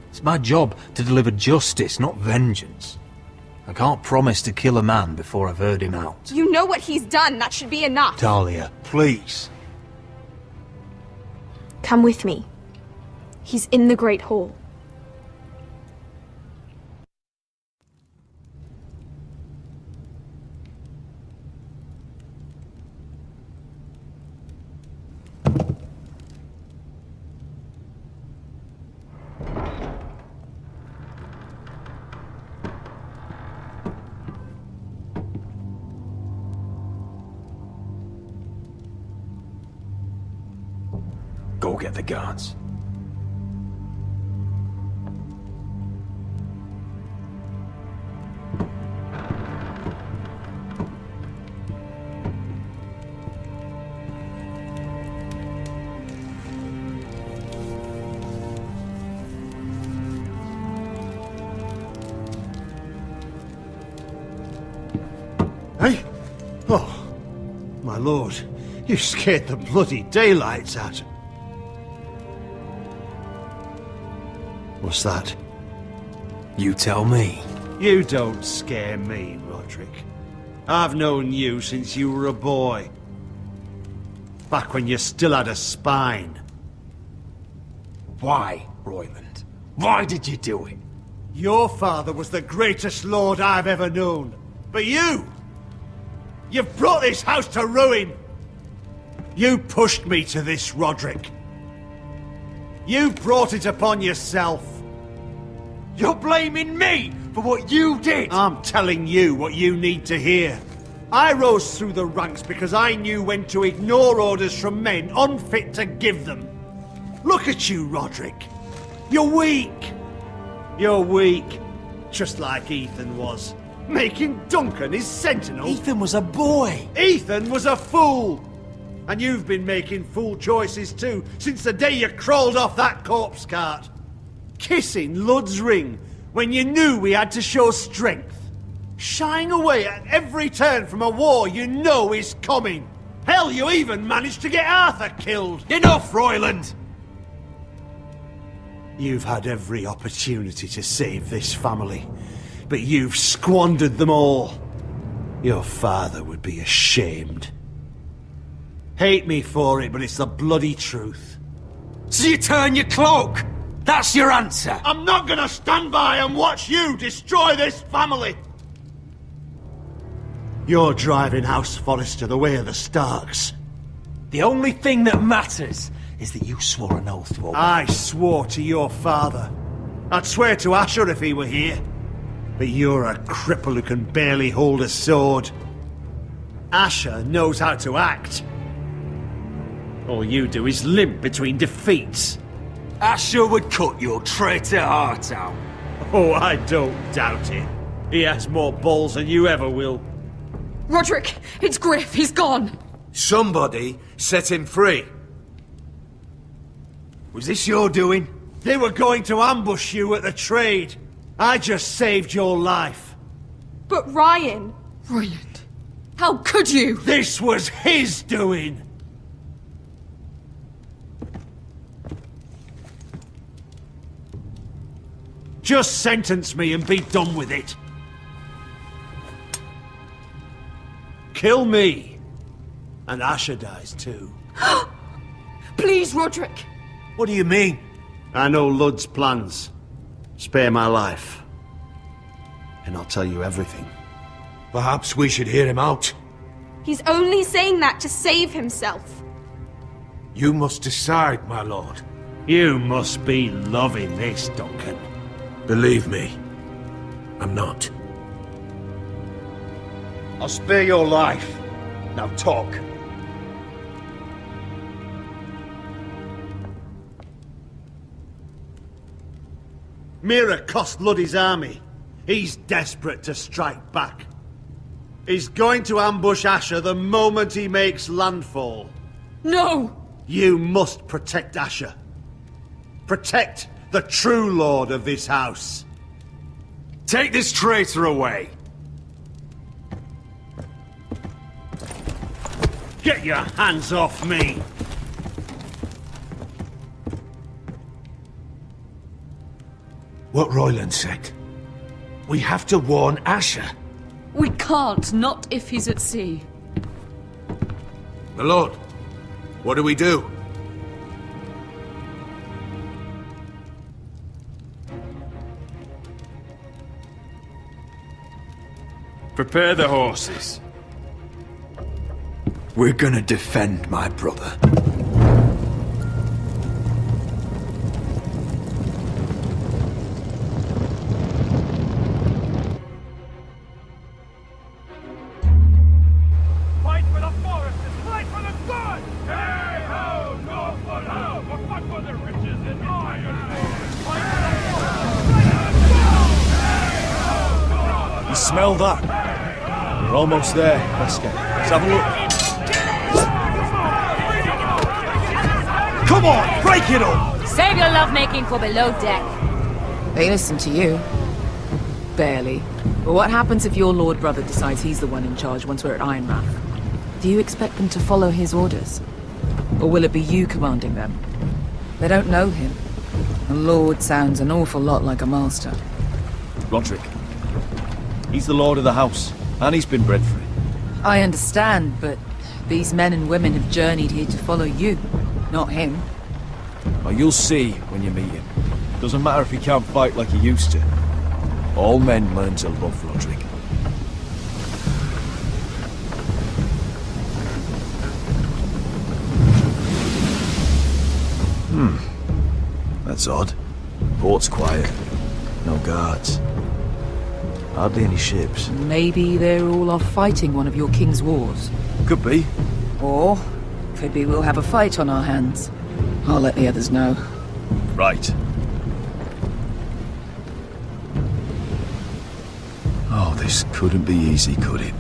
It's my job to deliver justice, not vengeance. I can't promise to kill a man before I've heard him out. You know what he's done. That should be enough. Talia, please. Come with me. He's in the Great Hall. go get the guards. Hey? Oh, my lord, you scared the bloody daylights out. What's that? You tell me. You don't scare me, Roderick. I've known you since you were a boy. Back when you still had a spine. Why, Royland? Why did you do it? Your father was the greatest lord I've ever known. But you've brought this house to ruin! You pushed me to this, Roderick. You brought it upon yourself. You're blaming me for what you did! I'm telling you what you need to hear. I rose through the ranks because I knew when to ignore orders from men unfit to give them. Look at you, Roderick. You're weak. You're weak. Just like Ethan was. Making Duncan his sentinel. Ethan was a boy. Ethan was a fool. And you've been making fool choices too, since the day you crawled off that corpse cart. Kissing Lud's ring when you knew we had to show strength. Shying away at every turn from a war you know is coming. Hell, you even managed to get Arthur killed. Enough, Royland! You've had every opportunity to save this family, but you've squandered them all. Your father would be ashamed. Hate me for it, but it's the bloody truth. So you turn your cloak? That's your answer? I'm not gonna stand by and watch you destroy this family! You're driving House Forrester the way of the Starks. The only thing that matters is that you swore an oath to obey. I swore to your father. I'd swear to Asher if he were here. But you're a cripple who can barely hold a sword. Asher knows how to act. All you do is limp between defeats. Asher would cut your traitor heart out. Oh, I don't doubt it. He has more balls than you ever will. Roderick, it's Griff. He's gone. Somebody set him free. Was this your doing? They were going to ambush you at the trade. I just saved your life. But Ryan... Royland, how could you? This was his doing. Just sentence me and be done with it. Kill me. And Asher dies too. Please, Roderick. What do you mean? I know Lud's plans. Spare my life. And I'll tell you everything. Perhaps we should hear him out. He's only saying that to save himself. You must decide, my lord. You must be loving this, Duncan. Believe me, I'm not. I'll spare your life. Now talk. Mira cost Lud his army. He's desperate to strike back. He's going to ambush Asher the moment he makes landfall. No! You must protect Asher. Protect the true lord of this house. Take this traitor away. Get your hands off me! What Royland said. We have to warn Asher. We can't, not if he's at sea. My lord, what do we do? Prepare the horses. We're gonna defend my brother. Fight for the forest! Fight for the good! Hey ho, go for now! Smell that? We're almost there, Wesker. Let's have a look. Come on, break it up! Save your lovemaking for below deck. They listen to you. Barely. But what happens if your lord brother decides he's the one in charge once we're at Ironrath? Do you expect them to follow his orders? Or will it be you commanding them? They don't know him. A lord sounds an awful lot like a master. Roderick. He's the lord of the house, and he's been bred for it. I understand, but these men and women have journeyed here to follow you, not him. Well, you'll see when you meet him. Doesn't matter if he can't fight like he used to. All men learn to love Roderick. That's odd. Port's quiet. No guards. Hardly any ships. Maybe they're all off fighting one of your king's wars. Could be. Or could be we'll have a fight on our hands. I'll let the others know. Right. Oh, this couldn't be easy, could it?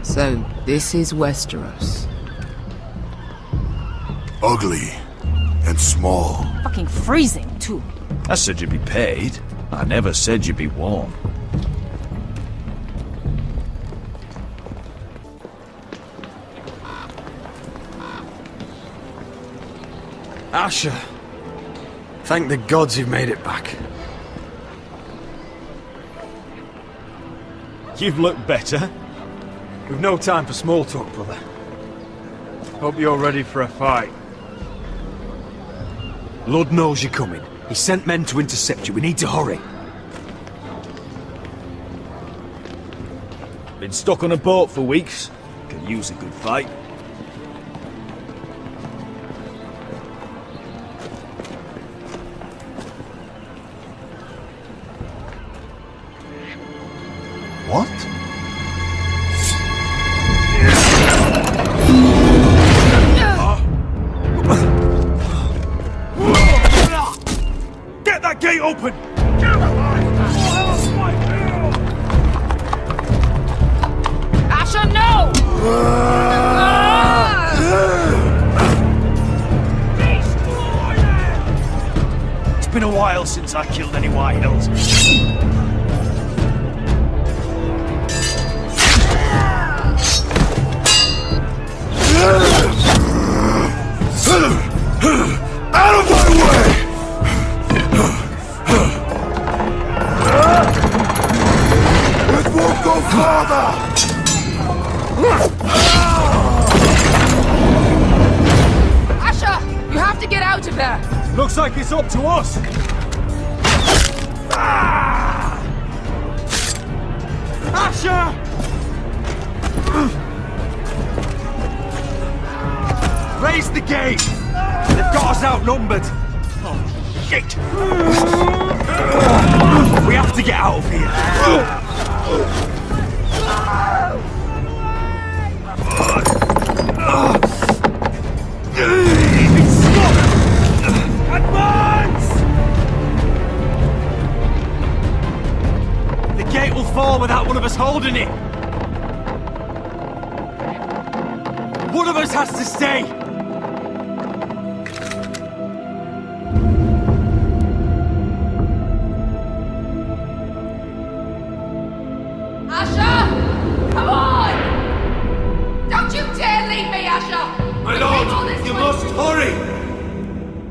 So, this is Westeros. Ugly and small. Fucking freezing, too. I said you'd be paid. I never said you'd be warm. Asher. Thank the gods you've made it back. You've looked better. We've no time for small talk, brother. Hope you're ready for a fight. Lord knows you're coming. He sent men to intercept you. We need to hurry. Been stuck on a boat for weeks. Could use a good fight. What? Get that gate open! Asher, no! It's been a while since I killed any White Hills. Out of my way! It won't go farther! Asher! You have to get out of there! Looks like it's up to us! Asher! Raise the gate! They've got us outnumbered! Oh, shit! We have to get out of here! Stop! Advance! The gate will fall without one of us holding it! One of us has to stay! Asher! Come on! Don't you dare leave me, Asher! My lord, you must hurry!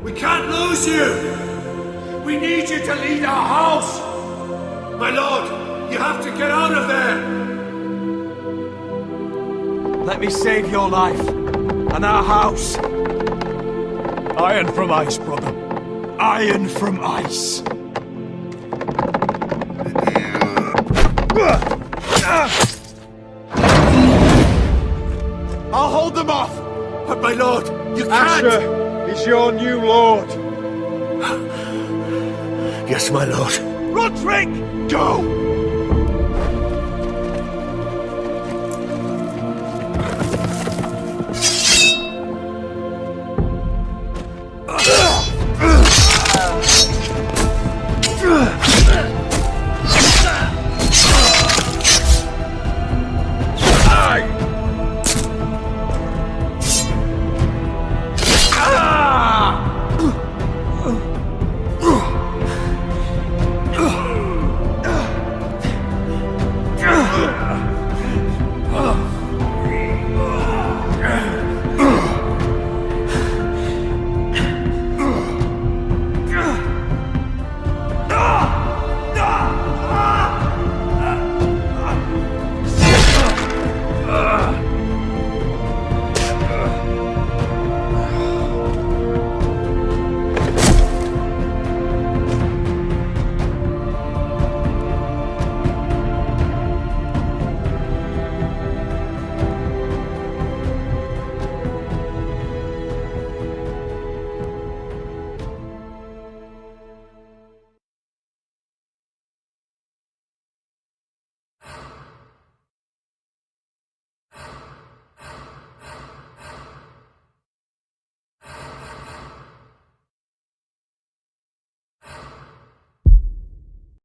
We can't lose you! We need you to lead our house! My lord, you have to get out of there! Let me save your life and our house. Iron from ice, brother. Iron from ice. I'll hold them off. But my lord, you can't! Asher is your new lord. Yes, my lord. Roderick! Go!